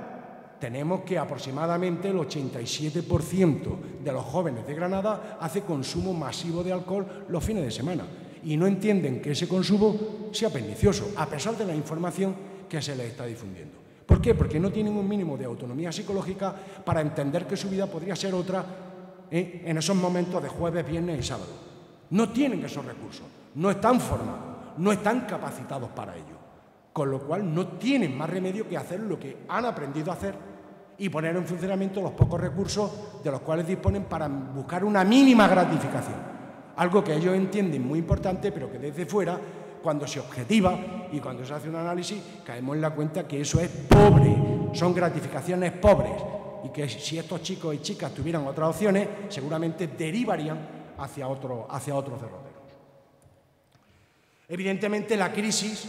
Tenemos que aproximadamente el 87% de los jóvenes de Granada hace consumo masivo de alcohol los fines de semana y no entienden que ese consumo sea pernicioso, a pesar de la información que se les está difundiendo. ¿Por qué? Porque no tienen un mínimo de autonomía psicológica para entender que su vida podría ser otra en esos momentos de jueves, viernes y sábado. No tienen esos recursos, no están formados, no están capacitados para ello, con lo cual no tienen más remedio que hacer lo que han aprendido a hacer y poner en funcionamiento los pocos recursos de los cuales disponen para buscar una mínima gratificación. Algo que ellos entienden muy importante, pero que desde fuera, cuando se objetiva y cuando se hace un análisis, caemos en la cuenta que eso es pobre, son gratificaciones pobres, y que si estos chicos y chicas tuvieran otras opciones, seguramente derivarían hacia otros derroteros. Evidentemente, la crisis,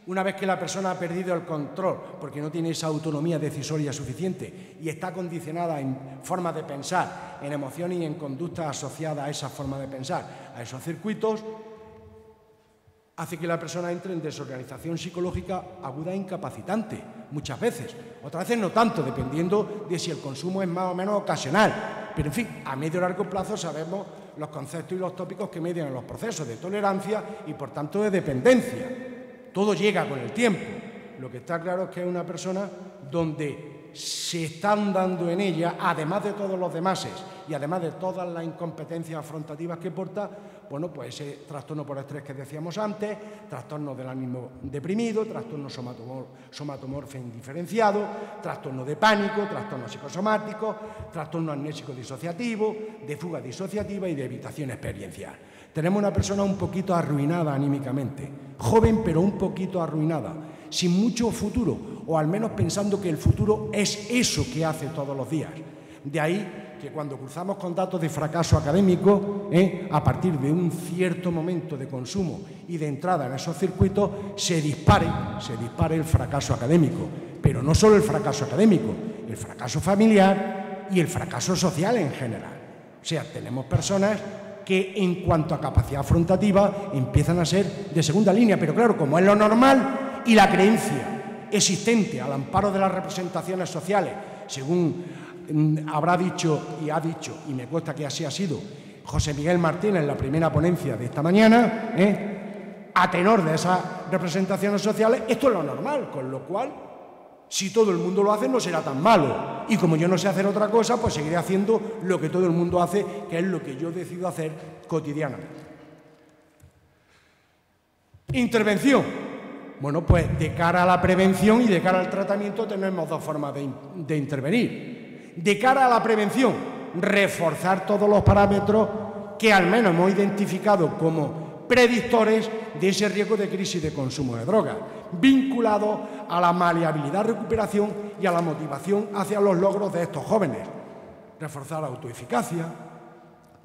una vez que la persona ha perdido el control, porque no tiene esa autonomía decisoria suficiente y está condicionada en formas de pensar, en emociones y en conductas asociadas a esa forma de pensar, a esos circuitos, hace que la persona entre en desorganización psicológica aguda e incapacitante, muchas veces. Otras veces no tanto, dependiendo de si el consumo es más o menos ocasional. Pero, en fin, a medio o largo plazo sabemos los conceptos y los tópicos que median los procesos de tolerancia y, por tanto, de dependencia. Todo llega con el tiempo. Lo que está claro es que es una persona donde se están dando en ella, además de todos los demás y además de todas las incompetencias afrontativas que porta, bueno, pues ese trastorno por estrés que decíamos antes, trastorno del ánimo deprimido, trastorno somatomorfo indiferenciado, trastorno de pánico, trastorno psicosomático, trastorno amnésico disociativo, de fuga disociativa y de evitación experiencial. Tenemos una persona un poquito arruinada anímicamente, joven pero un poquito arruinada, sin mucho futuro, o al menos pensando que el futuro es eso que hace todos los días. De ahí que cuando cruzamos con datos de fracaso académico, a partir de un cierto momento de consumo y de entrada en esos circuitos, se dispare el fracaso académico. Pero no solo el fracaso académico, el fracaso familiar y el fracaso social en general. O sea, tenemos personas que en cuanto a capacidad afrontativa empiezan a ser de segunda línea, pero claro, como es lo normal y la creencia existente al amparo de las representaciones sociales, según habrá dicho y ha dicho, y me consta que así ha sido, José Miguel Martínez en la primera ponencia de esta mañana, a tenor de esas representaciones sociales, esto es lo normal, con lo cual, si todo el mundo lo hace, no será tan malo. Y como yo no sé hacer otra cosa, pues seguiré haciendo lo que todo el mundo hace, que es lo que yo decido hacer cotidianamente. Intervención. Bueno, pues de cara a la prevención y de cara al tratamiento tenemos dos formas de intervenir. De cara a la prevención, reforzar todos los parámetros que al menos hemos identificado como predictores de ese riesgo de crisis de consumo de drogas, vinculado a la maleabilidad, recuperación y a la motivación hacia los logros de estos jóvenes. Reforzar la autoeficacia,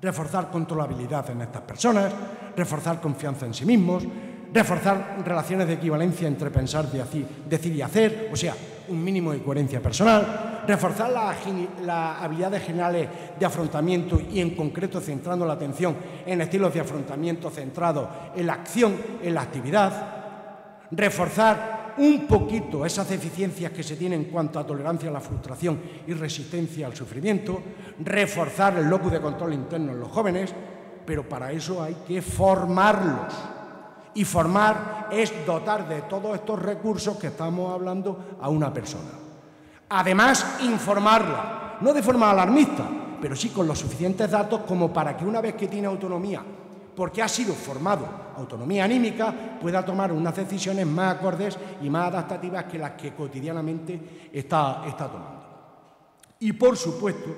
reforzar controlabilidad en estas personas, reforzar confianza en sí mismos, reforzar relaciones de equivalencia entre pensar, decir y hacer, o sea, un mínimo de coherencia personal, reforzar las habilidades generales de afrontamiento y en concreto centrando la atención en estilos de afrontamiento centrados en la acción, en la actividad, reforzar un poquito esas deficiencias que se tienen en cuanto a tolerancia a la frustración y resistencia al sufrimiento, reforzar el locus de control interno en los jóvenes, pero para eso hay que formarlos. Y formar es dotar de todos estos recursos que estamos hablando a una persona. Además, informarla, no de forma alarmista, pero sí con los suficientes datos como para que una vez que tiene autonomía, porque ha sido formado, autonomía anímica, pueda tomar unas decisiones más acordes y más adaptativas que las que cotidianamente está tomando. Y, por supuesto,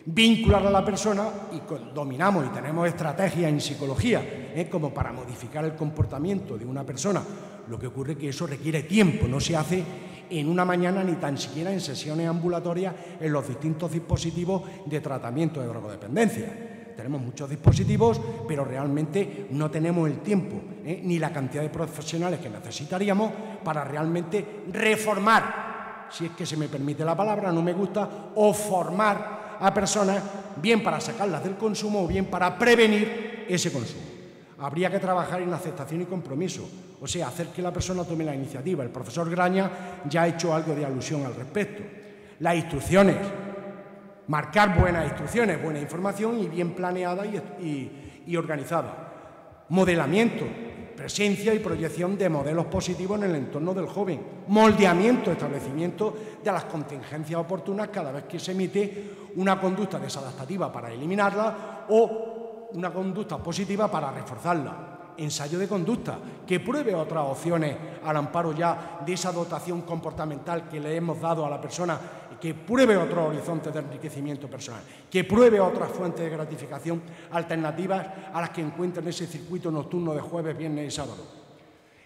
vincular a la persona, y dominamos y tenemos estrategias en psicología como para modificar el comportamiento de una persona. Lo que ocurre es que eso requiere tiempo, no se hace en una mañana ni tan siquiera en sesiones ambulatorias en los distintos dispositivos de tratamiento de drogodependencia. Tenemos muchos dispositivos, pero realmente no tenemos el tiempo ni la cantidad de profesionales que necesitaríamos para realmente reformar, si es que se me permite la palabra, no me gusta, o formar a personas, bien para sacarlas del consumo o bien para prevenir ese consumo. Habría que trabajar en aceptación y compromiso, o sea, hacer que la persona tome la iniciativa. El profesor Graña ya ha hecho algo de alusión al respecto. Las instrucciones, marcar buenas instrucciones, buena información y bien planeada y organizada. Modelamiento, presencia y proyección de modelos positivos en el entorno del joven. Moldeamiento, establecimiento de las contingencias oportunas cada vez que se emite una conducta desadaptativa para eliminarla o una conducta positiva para reforzarla. Ensayo de conducta, que pruebe otras opciones al amparo ya de esa dotación comportamental que le hemos dado a la persona, que pruebe otros horizontes de enriquecimiento personal, que pruebe otras fuentes de gratificación alternativas a las que encuentra en ese circuito nocturno de jueves, viernes y sábado.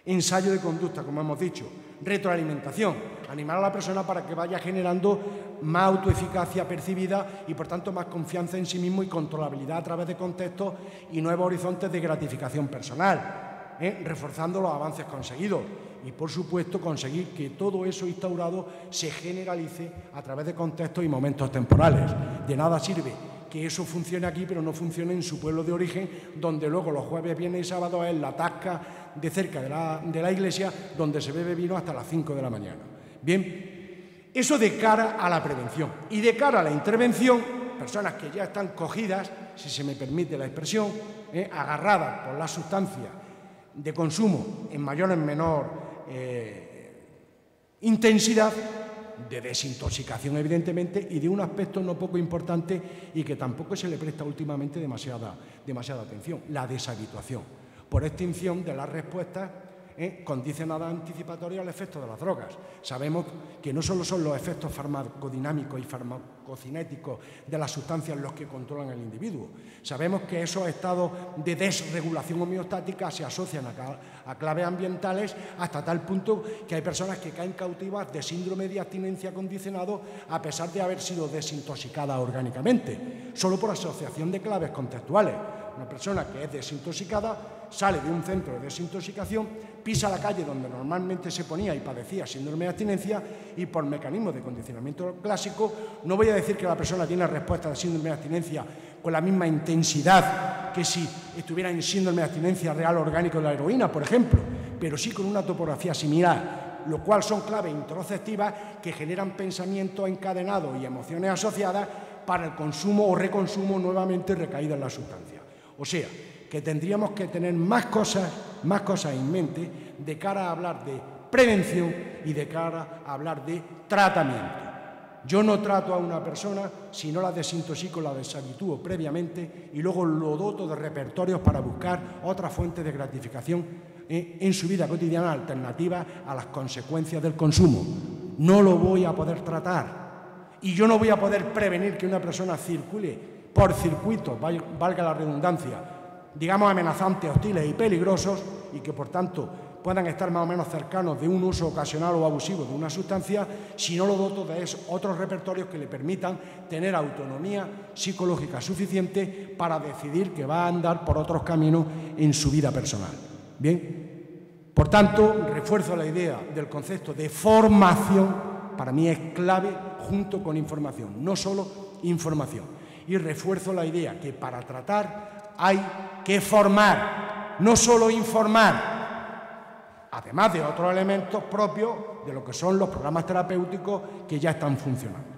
Ensayo de conducta, como hemos dicho. Retroalimentación, animar a la persona para que vaya generando más autoeficacia percibida y, por tanto, más confianza en sí mismo y controlabilidad a través de contextos y nuevos horizontes de gratificación personal, reforzando los avances conseguidos y, por supuesto, conseguir que todo eso instaurado se generalice a través de contextos y momentos temporales. De nada sirve que eso funcione aquí, pero no funcione en su pueblo de origen, donde luego los jueves, viernes y sábados es la tasca de cerca de la iglesia, donde se bebe vino hasta las 5 de la mañana. Bien, eso de cara a la prevención. Y de cara a la intervención, personas que ya están cogidas, si se me permite la expresión, agarradas por la sustancia de consumo en mayor o en menor intensidad, de desintoxicación, evidentemente, y de un aspecto no poco importante y que tampoco se le presta últimamente demasiada atención, la deshabituación, por extinción de las respuestas condicionadas anticipatorias al efecto de las drogas. Sabemos que no solo son los efectos farmacodinámicos y farmacocinéticos de las sustancias los que controlan al individuo. Sabemos que esos estados de desregulación homeostática se asocian a claves ambientales hasta tal punto que hay personas que caen cautivas de síndrome de abstinencia condicionado a pesar de haber sido desintoxicadas orgánicamente, solo por asociación de claves contextuales. Una persona que es desintoxicada sale de un centro de desintoxicación, pisa la calle donde normalmente se ponía y padecía síndrome de abstinencia y por mecanismos de condicionamiento clásico, no voy a decir que la persona tiene respuesta de síndrome de abstinencia con la misma intensidad que si estuviera en síndrome de abstinencia real orgánico de la heroína, por ejemplo, pero sí con una topografía similar, lo cual son claves interoceptivas que generan pensamientos encadenados y emociones asociadas para el consumo o reconsumo nuevamente recaída en la sustancia. O sea, que tendríamos que tener más cosas en mente de cara a hablar de prevención y de cara a hablar de tratamiento. Yo no trato a una persona si no la desintoxico, la deshabitúo previamente y luego lo doto de repertorios para buscar otras fuentes de gratificación en su vida cotidiana alternativas a las consecuencias del consumo. No lo voy a poder tratar y yo no voy a poder prevenir que una persona circule por circuitos, valga la redundancia, digamos amenazantes, hostiles y peligrosos y que por tanto puedan estar más o menos cercanos de un uso ocasional o abusivo de una sustancia si no lo doto de otros repertorios que le permitan tener autonomía psicológica suficiente para decidir que va a andar por otros caminos en su vida personal. Bien, por tanto, refuerzo la idea del concepto de formación, para mí es clave junto con información, no solo información. Y refuerzo la idea que para tratar hay que formar, no solo informar. además de otros elementos propios de lo que son los programas terapéuticos que ya están funcionando.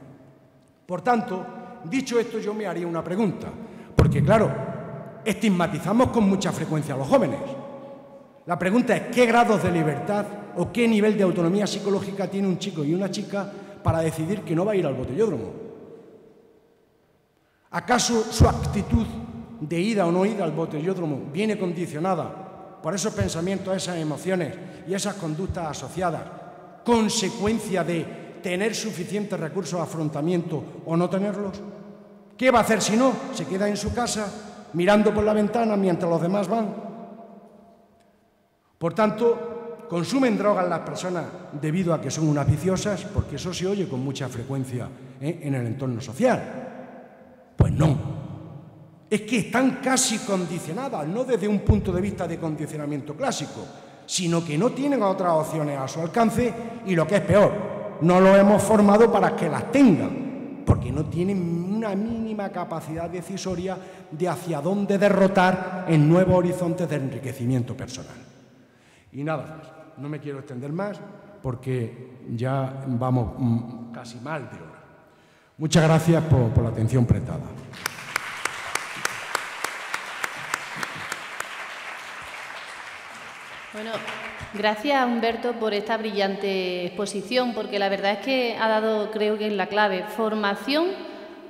Por tanto, dicho esto, yo me haría una pregunta, porque claro, estigmatizamos con mucha frecuencia a los jóvenes. La pregunta es, ¿qué grados de libertad o qué nivel de autonomía psicológica tiene un chico y una chica para decidir que no va a ir al botellódromo? ¿Acaso su actitud de ida o no ida al botellódromo viene condicionada por esos pensamientos, esas emociones y esas conductas asociadas, consecuencia de tener suficientes recursos de afrontamiento o no tenerlos? ¿Qué va a hacer si no? ¿Se queda en su casa mirando por la ventana mientras los demás van? Por tanto, ¿consumen drogas las personas debido a que son unas viciosas? Porque eso se oye con mucha frecuencia en el entorno social. Pues no. Es que están casi condicionadas, no desde un punto de vista de condicionamiento clásico, sino que no tienen otras opciones a su alcance y, lo que es peor, no lo hemos formado para que las tengan, porque no tienen una mínima capacidad decisoria de hacia dónde derrotar en nuevos horizontes de enriquecimiento personal. Y nada más, no me quiero extender más porque ya vamos casi mal de hora. Muchas gracias por la atención prestada. Bueno, gracias Humberto por esta brillante exposición, porque la verdad es que ha dado, creo que es la clave. Formación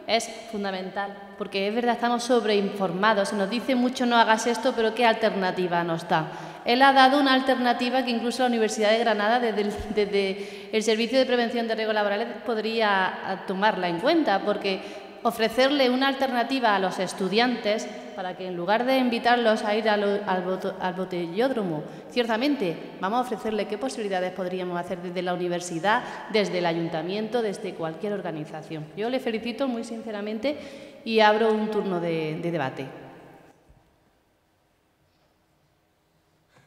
es fundamental, porque es verdad, estamos sobreinformados, se nos dice mucho no hagas esto, pero ¿qué alternativa nos da? Él ha dado una alternativa que incluso la Universidad de Granada, desde el Servicio de Prevención de Riesgos Laborales, podría tomarla en cuenta, porque ofrecerle una alternativa a los estudiantes para que en lugar de invitarlos a ir al botellódromo, ciertamente vamos a ofrecerle qué posibilidades podríamos hacer desde la universidad, desde el ayuntamiento, desde cualquier organización. Yo le felicito muy sinceramente y abro un turno de debate.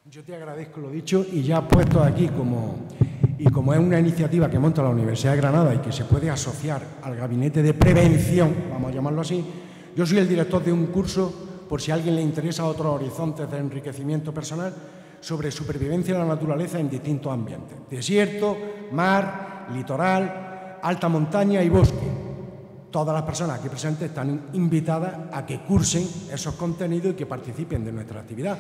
Yo te agradezco lo dicho y ya puesto aquí como es una iniciativa que monta la Universidad de Granada y que se puede asociar al Gabinete de Prevención, vamos a llamarlo así, yo soy el director de un curso, por si a alguien le interesa otros horizontes de enriquecimiento personal, sobre supervivencia de la naturaleza en distintos ambientes. Desierto, mar, litoral, alta montaña y bosque. Todas las personas aquí presentes están invitadas a que cursen esos contenidos y que participen de nuestra actividad.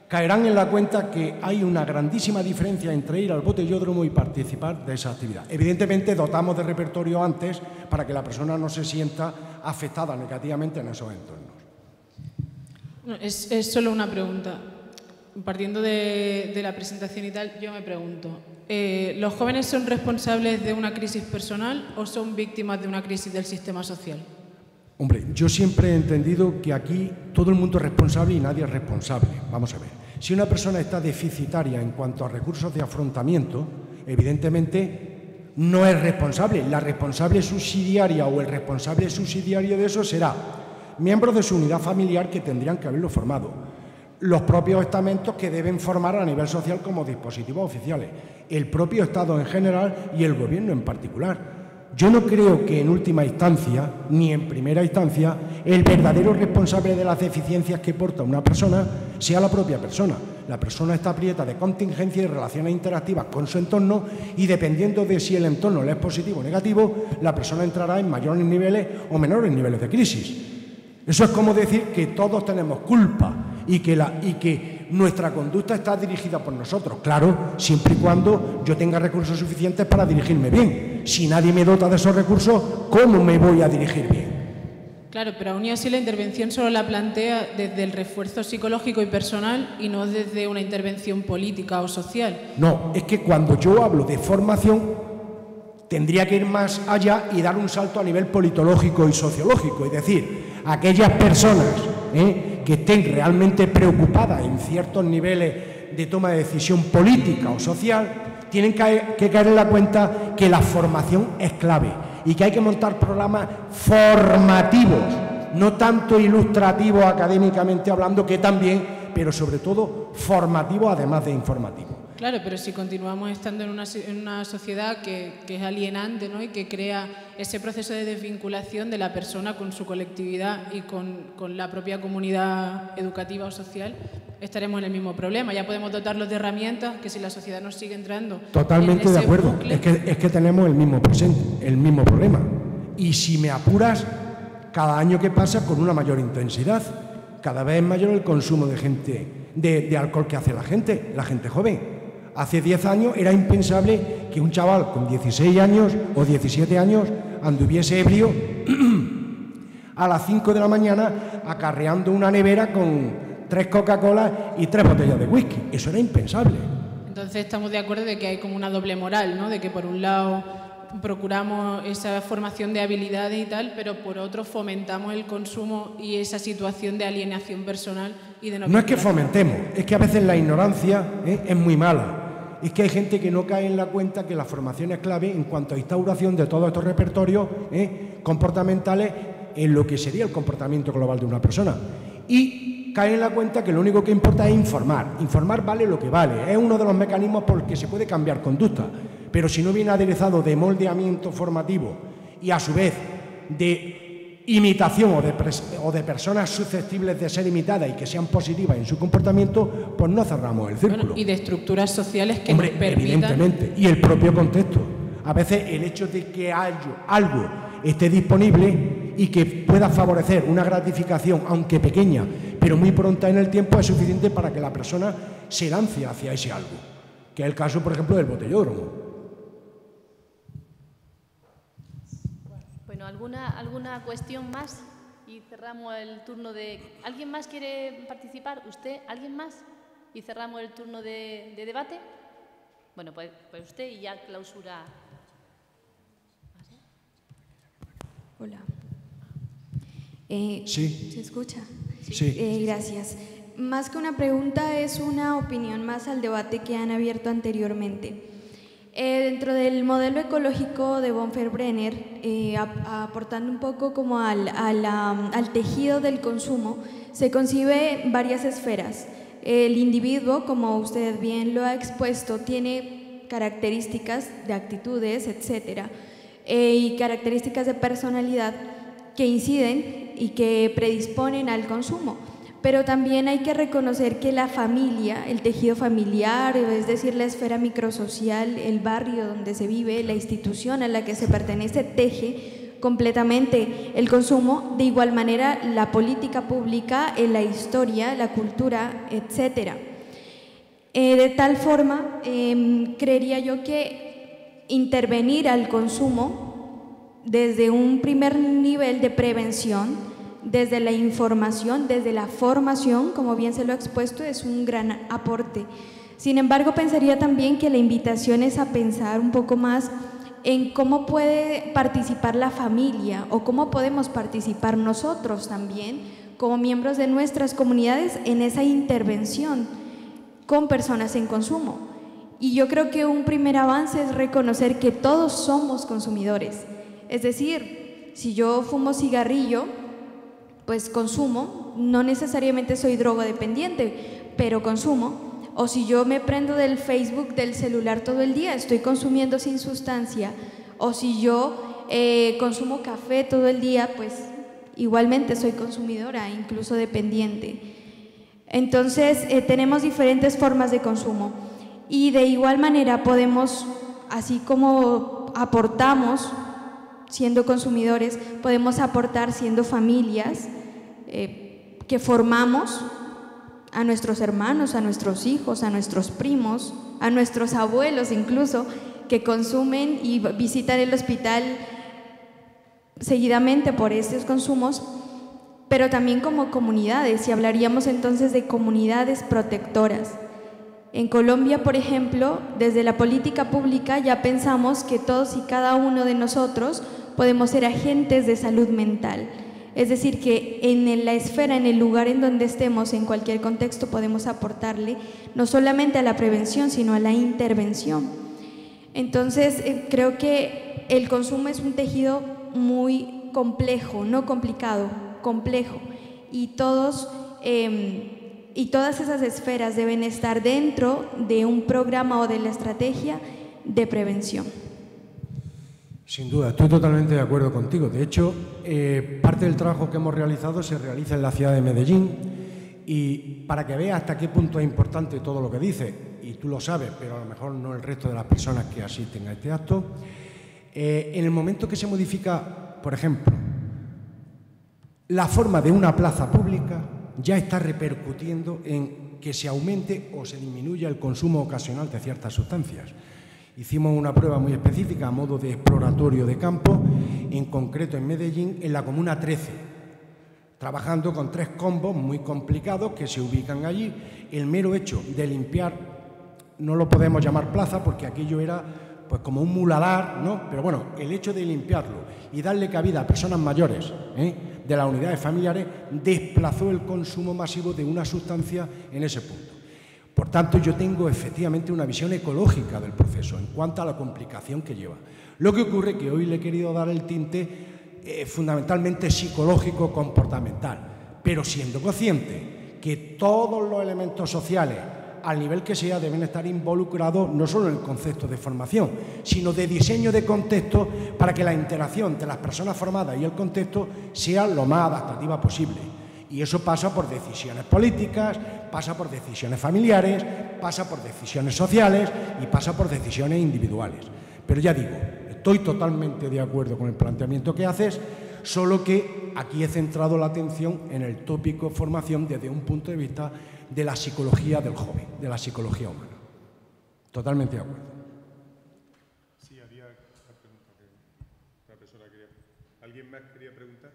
Caerán en la cuenta que hay una grandísima diferencia entre ir al botellódromo y participar de esa actividad. Evidentemente, dotamos de repertorio antes para que la persona no se sienta afectada negativamente en esos entornos. Es solo una pregunta. Partiendo de la presentación y tal, yo me pregunto, ¿los jóvenes son responsables de una crisis personal o son víctimas de una crisis del sistema social? Hombre, yo siempre he entendido que aquí todo el mundo es responsable y nadie es responsable. Vamos a ver. Si una persona está deficitaria en cuanto a recursos de afrontamiento, evidentemente no es responsable. La responsable subsidiaria o el responsable subsidiario de eso será miembros de su unidad familiar que tendrían que haberlo formado, los propios estamentos que deben formar a nivel social como dispositivos oficiales, el propio Estado en general y el Gobierno en particular. Yo no creo que en última instancia, ni en primera instancia, el verdadero responsable de las deficiencias que porta una persona sea la propia persona. La persona está prieta de contingencia y relaciones interactivas con su entorno y dependiendo de si el entorno le es positivo o negativo, la persona entrará en mayores niveles o menores niveles de crisis. Eso es como decir que todos tenemos culpa y que nuestra conducta está dirigida por nosotros. Claro, siempre y cuando yo tenga recursos suficientes para dirigirme bien. Si nadie me dota de esos recursos, ¿cómo me voy a dirigir bien? Claro, pero aún así la intervención solo la plantea desde el refuerzo psicológico y personal y no desde una intervención política o social. No, es que cuando yo hablo de formación tendría que ir más allá y dar un salto a nivel politológico y sociológico, es decir, aquellas personas que estén realmente preocupadas en ciertos niveles de toma de decisión política o social tienen que caer en la cuenta que la formación es clave y que hay que montar programas formativos, no tanto ilustrativos académicamente hablando, que también, pero sobre todo formativos además de informativos. Claro, pero si continuamos estando en una sociedad que es alienante, ¿no? Y que crea ese proceso de desvinculación de la persona con su colectividad y con la propia comunidad educativa o social, estaremos en el mismo problema. Ya podemos dotarlos de herramientas que si la sociedad nos sigue entrando... Totalmente de acuerdo. Bucle... Es que tenemos el mismo presente, el mismo problema. Y si me apuras, cada año que pasa con una mayor intensidad. Cada vez es mayor el consumo de alcohol que hace la gente joven. Hace 10 años era impensable que un chaval con 16 años o 17 años anduviese ebrio a las 5 de la mañana acarreando una nevera con 3 Coca-Cola y 3 botellas de whisky. Eso era impensable. Entonces estamos de acuerdo de que hay como una doble moral, ¿no? De que por un lado procuramos esa formación de habilidades y tal, pero por otro fomentamos el consumo y esa situación de alienación personal y de no es que fomentemos, es que a veces la ignorancia es muy mala. Es que hay gente que no cae en la cuenta que la formación es clave en cuanto a instauración de todos estos repertorios comportamentales en lo que sería el comportamiento global de una persona. Y cae en la cuenta que lo único que importa es informar. Informar vale lo que vale, es uno de los mecanismos por el que se puede cambiar conducta. Pero si no viene aderezado de moldeamiento formativo y a su vez de imitación o de personas susceptibles de ser imitadas y que sean positivas en su comportamiento, pues no cerramos el círculo. Bueno, y de estructuras sociales que nos permitan... Evidentemente, y el propio contexto. A veces el hecho de que algo esté disponible y que pueda favorecer una gratificación, aunque pequeña, pero muy pronta en el tiempo, es suficiente para que la persona se lance hacia ese algo, que es el caso, por ejemplo, del botellódromo. Bueno, ¿alguna cuestión más? Y cerramos el turno de... ¿Alguien más quiere participar? ¿Usted? ¿Alguien más? Y cerramos el turno de debate. Bueno, pues usted y ya clausura. Hola. Sí. ¿Se escucha? Sí. Gracias. Más que una pregunta, es una opinión más al debate que han abierto anteriormente. Dentro del modelo ecológico de Bonfer-Brenner, aportando un poco como al tejido del consumo, se concibe varias esferas. El individuo, como usted bien lo ha expuesto, tiene características de actitudes, etcétera, y características de personalidad que inciden y que predisponen al consumo. Pero también hay que reconocer que la familia, el tejido familiar, es decir, la esfera microsocial, el barrio donde se vive, la institución a la que se pertenece, teje completamente el consumo. De igual manera, la política pública, la historia, la cultura, etcétera. De tal forma, creería yo que intervenir al consumo desde un primer nivel de prevención, desde la información, desde la formación, como bien se lo ha expuesto, es un gran aporte. Sin embargo, pensaría también que la invitación es a pensar un poco más en cómo puede participar la familia o cómo podemos participar nosotros también como miembros de nuestras comunidades en esa intervención con personas en consumo. Y yo creo que un primer avance es reconocer que todos somos consumidores. Es decir, si yo fumo cigarrillo, pues consumo, no necesariamente soy drogodependiente, pero consumo. O si yo me prendo del Facebook, del celular todo el día, estoy consumiendo sin sustancia. O si yo consumo café todo el día, pues igualmente soy consumidora, incluso dependiente. Entonces, tenemos diferentes formas de consumo. Y de igual manera podemos, así como aportamos siendo consumidores, podemos aportar siendo familias que formamos a nuestros hermanos, a nuestros hijos, a nuestros primos, a nuestros abuelos incluso, que consumen y visitan el hospital seguidamente por estos consumos, pero también como comunidades, y hablaríamos entonces de comunidades protectoras. En Colombia, por ejemplo, desde la política pública ya pensamos que todos y cada uno de nosotros podemos ser agentes de salud mental. Es decir, que en la esfera, en el lugar en donde estemos, en cualquier contexto, podemos aportarle no solamente a la prevención, sino a la intervención. Entonces, creo que el consumo es un tejido muy complejo, no complicado, complejo. Y todos y todas esas esferas deben estar dentro de un programa o de la estrategia de prevención. Sin duda, estoy totalmente de acuerdo contigo. De hecho, parte del trabajo que hemos realizado se realiza en la ciudad de Medellín, y para que veas hasta qué punto es importante todo lo que dice, y tú lo sabes, pero a lo mejor no el resto de las personas que asisten a este acto, en el momento que se modifica, por ejemplo, la forma de una plaza pública, ya está repercutiendo en que se aumente o se disminuya el consumo ocasional de ciertas sustancias. Hicimos una prueba muy específica a modo de exploratorio de campo, en concreto en Medellín, en la Comuna 13, trabajando con 3 combos muy complicados que se ubican allí. El mero hecho de limpiar, no lo podemos llamar plaza porque aquello era pues como un muladar, ¿no? Pero bueno, el hecho de limpiarlo y darle cabida a personas mayores de las unidades familiares desplazó el consumo masivo de una sustancia en ese punto. Por tanto, yo tengo efectivamente una visión ecológica del proceso en cuanto a la complicación que lleva. Lo que ocurre es que hoy le he querido dar el tinte fundamentalmente psicológico, comportamental, pero siendo consciente que todos los elementos sociales, al nivel que sea, deben estar involucrados no solo en el concepto de formación, sino de diseño de contexto para que la interacción entre las personas formadas y el contexto sea lo más adaptativa posible. Y eso pasa por decisiones políticas, pasa por decisiones familiares, pasa por decisiones sociales y pasa por decisiones individuales. Pero ya digo, estoy totalmente de acuerdo con el planteamiento que haces, solo que aquí he centrado la atención en el tópico formación desde un punto de vista de la psicología del joven, de la psicología humana. Totalmente de acuerdo. Sí, había una pregunta que una persona quería. ¿Alguien más quería preguntar?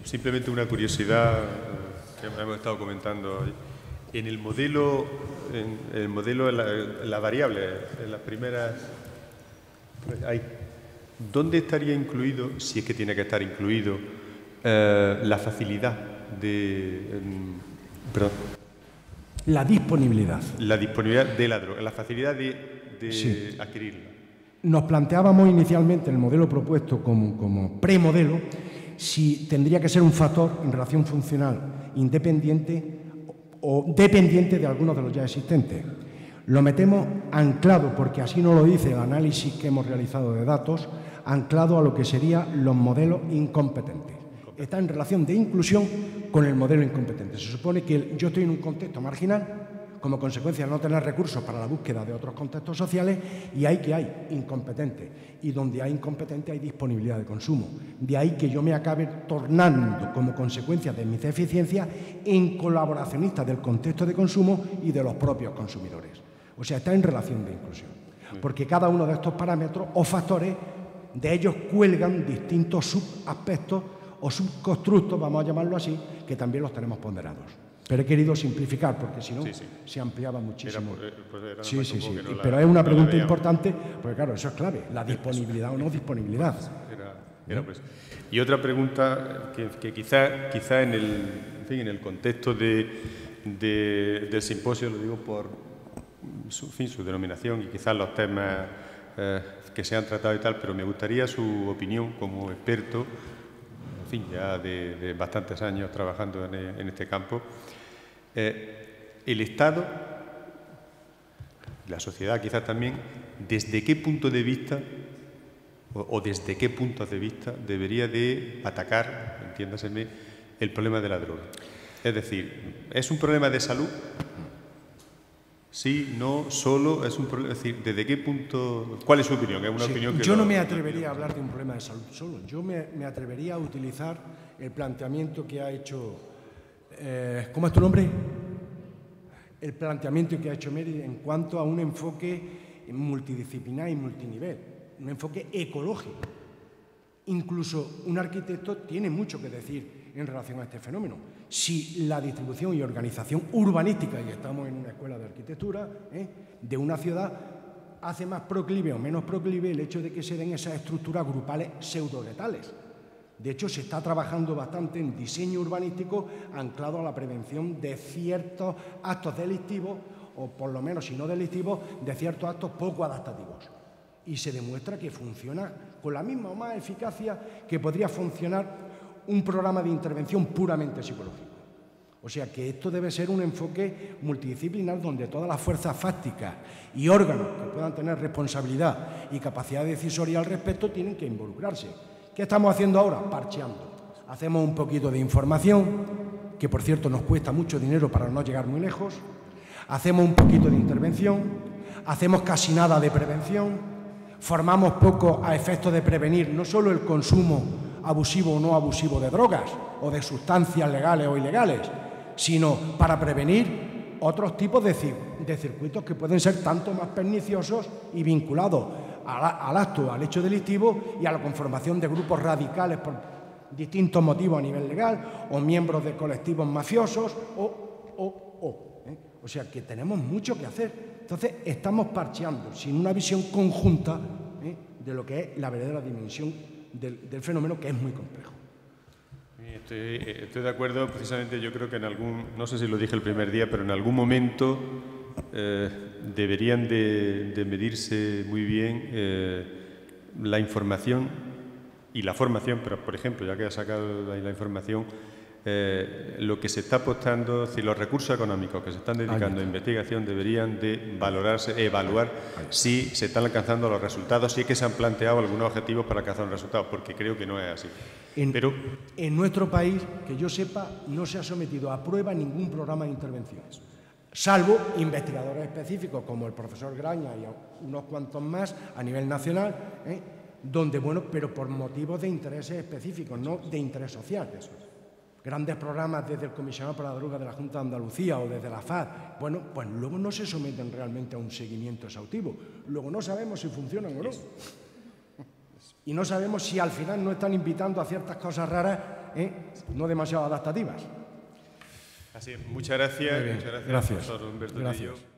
Simplemente una curiosidad que hemos estado comentando hoy. En el modelo, en la variable, en las primeras, ¿dónde estaría incluido, si es que tiene que estar incluido, la facilidad de... perdón. La disponibilidad. La disponibilidad de la droga, la facilidad de sí. adquirirla. Nos planteábamos inicialmente el modelo propuesto como premodelo, si tendría que ser un factor en relación funcional independiente o dependiente de algunos de los ya existentes. Lo metemos anclado, porque así nos lo dice el análisis que hemos realizado de datos, anclado a lo que serían los modelos incompetentes. Está en relación de inclusión con el modelo incompetente. Se supone que yo estoy en un contexto marginal, como consecuencia de no tener recursos para la búsqueda de otros contextos sociales, y ahí que hay incompetentes. Y donde hay incompetentes hay disponibilidad de consumo. De ahí que yo me acabe tornando, como consecuencia de mis deficiencias, en colaboracionista del contexto de consumo y de los propios consumidores. O sea, está en relación de inclusión. Porque cada uno de estos parámetros o factores, de ellos cuelgan distintos subaspectos o subconstructos, vamos a llamarlo así, que también los tenemos ponderados. Pero he querido simplificar, porque si no se ampliaba muchísimo. Pero es una pregunta importante, porque claro, eso es clave, la disponibilidad o no disponibilidad. Pues. Y otra pregunta que quizá en el contexto del simposio, lo digo por su denominación y quizás los temas que se han tratado y tal, pero me gustaría su opinión como experto, ya de bastantes años trabajando en este campo. El Estado, la sociedad quizás también, ¿desde qué punto de vista o desde qué puntos de vista debería de atacar, entiéndaseme, el problema de la droga? Es decir, ¿es un problema de salud? Sí, no, solo es un problema. Es decir, ¿desde qué punto? ¿Cuál es su opinión? Es una opinión que yo no me atrevería a hablar de un problema de salud solo. Yo me atrevería a utilizar el planteamiento que ha hecho. ¿Cómo es tu nombre? El planteamiento que ha hecho Mary en cuanto a un enfoque multidisciplinar y multinivel, un enfoque ecológico. Incluso un arquitecto tiene mucho que decir en relación a este fenómeno. Si la distribución y organización urbanística, y estamos en una escuela de arquitectura, de una ciudad, hace más proclive o menos proclive el hecho de que se den esas estructuras grupales pseudoletales. De hecho, se está trabajando bastante en diseño urbanístico anclado a la prevención de ciertos actos delictivos, o por lo menos, si no delictivos, de ciertos actos poco adaptativos. Y se demuestra que funciona con la misma o más eficacia que podría funcionar un programa de intervención puramente psicológico. O sea que esto debe ser un enfoque multidisciplinar donde todas las fuerzas fácticas y órganos que puedan tener responsabilidad y capacidad decisoria al respecto tienen que involucrarse. ¿Qué estamos haciendo ahora? Parcheando. Hacemos un poquito de información, que por cierto nos cuesta mucho dinero para no llegar muy lejos. Hacemos un poquito de intervención, hacemos casi nada de prevención, formamos poco a efectos de prevenir no solo el consumo abusivo o no abusivo de drogas o de sustancias legales o ilegales, sino para prevenir otros tipos de circuitos que pueden ser tanto más perniciosos y vinculados al acto, al hecho delictivo y a la conformación de grupos radicales por distintos motivos a nivel legal o miembros de colectivos mafiosos O sea que tenemos mucho que hacer. Entonces estamos parcheando sin una visión conjunta de lo que es la verdadera dimensión del fenómeno, que es muy complejo. Estoy de acuerdo, precisamente yo creo que en algún, no sé si lo dije el primer día, pero en algún momento deberían de medirse muy bien la información y la formación, pero por ejemplo, ya que ha sacado la información, lo que se está apostando, es decir, los recursos económicos que se están dedicando a investigación deberían de valorarse, evaluar si se están alcanzando los resultados, si es que se han planteado algunos objetivos para alcanzar un resultado, porque creo que no es así. En nuestro país, que yo sepa, no se ha sometido a prueba ningún programa de intervención, salvo investigadores específicos como el profesor Graña y unos cuantos más a nivel nacional, donde, bueno, pero por motivos de intereses específicos, no de interés social. Grandes programas desde el Comisionado para la Droga de la Junta de Andalucía o desde la FAD, bueno, pues luego no se someten realmente a un seguimiento exhaustivo. Luego no sabemos si funcionan o no. Y no sabemos si al final no están invitando a ciertas cosas raras, no demasiado adaptativas. Así es. Muchas gracias. Muchas gracias, profesor Humberto Trillo.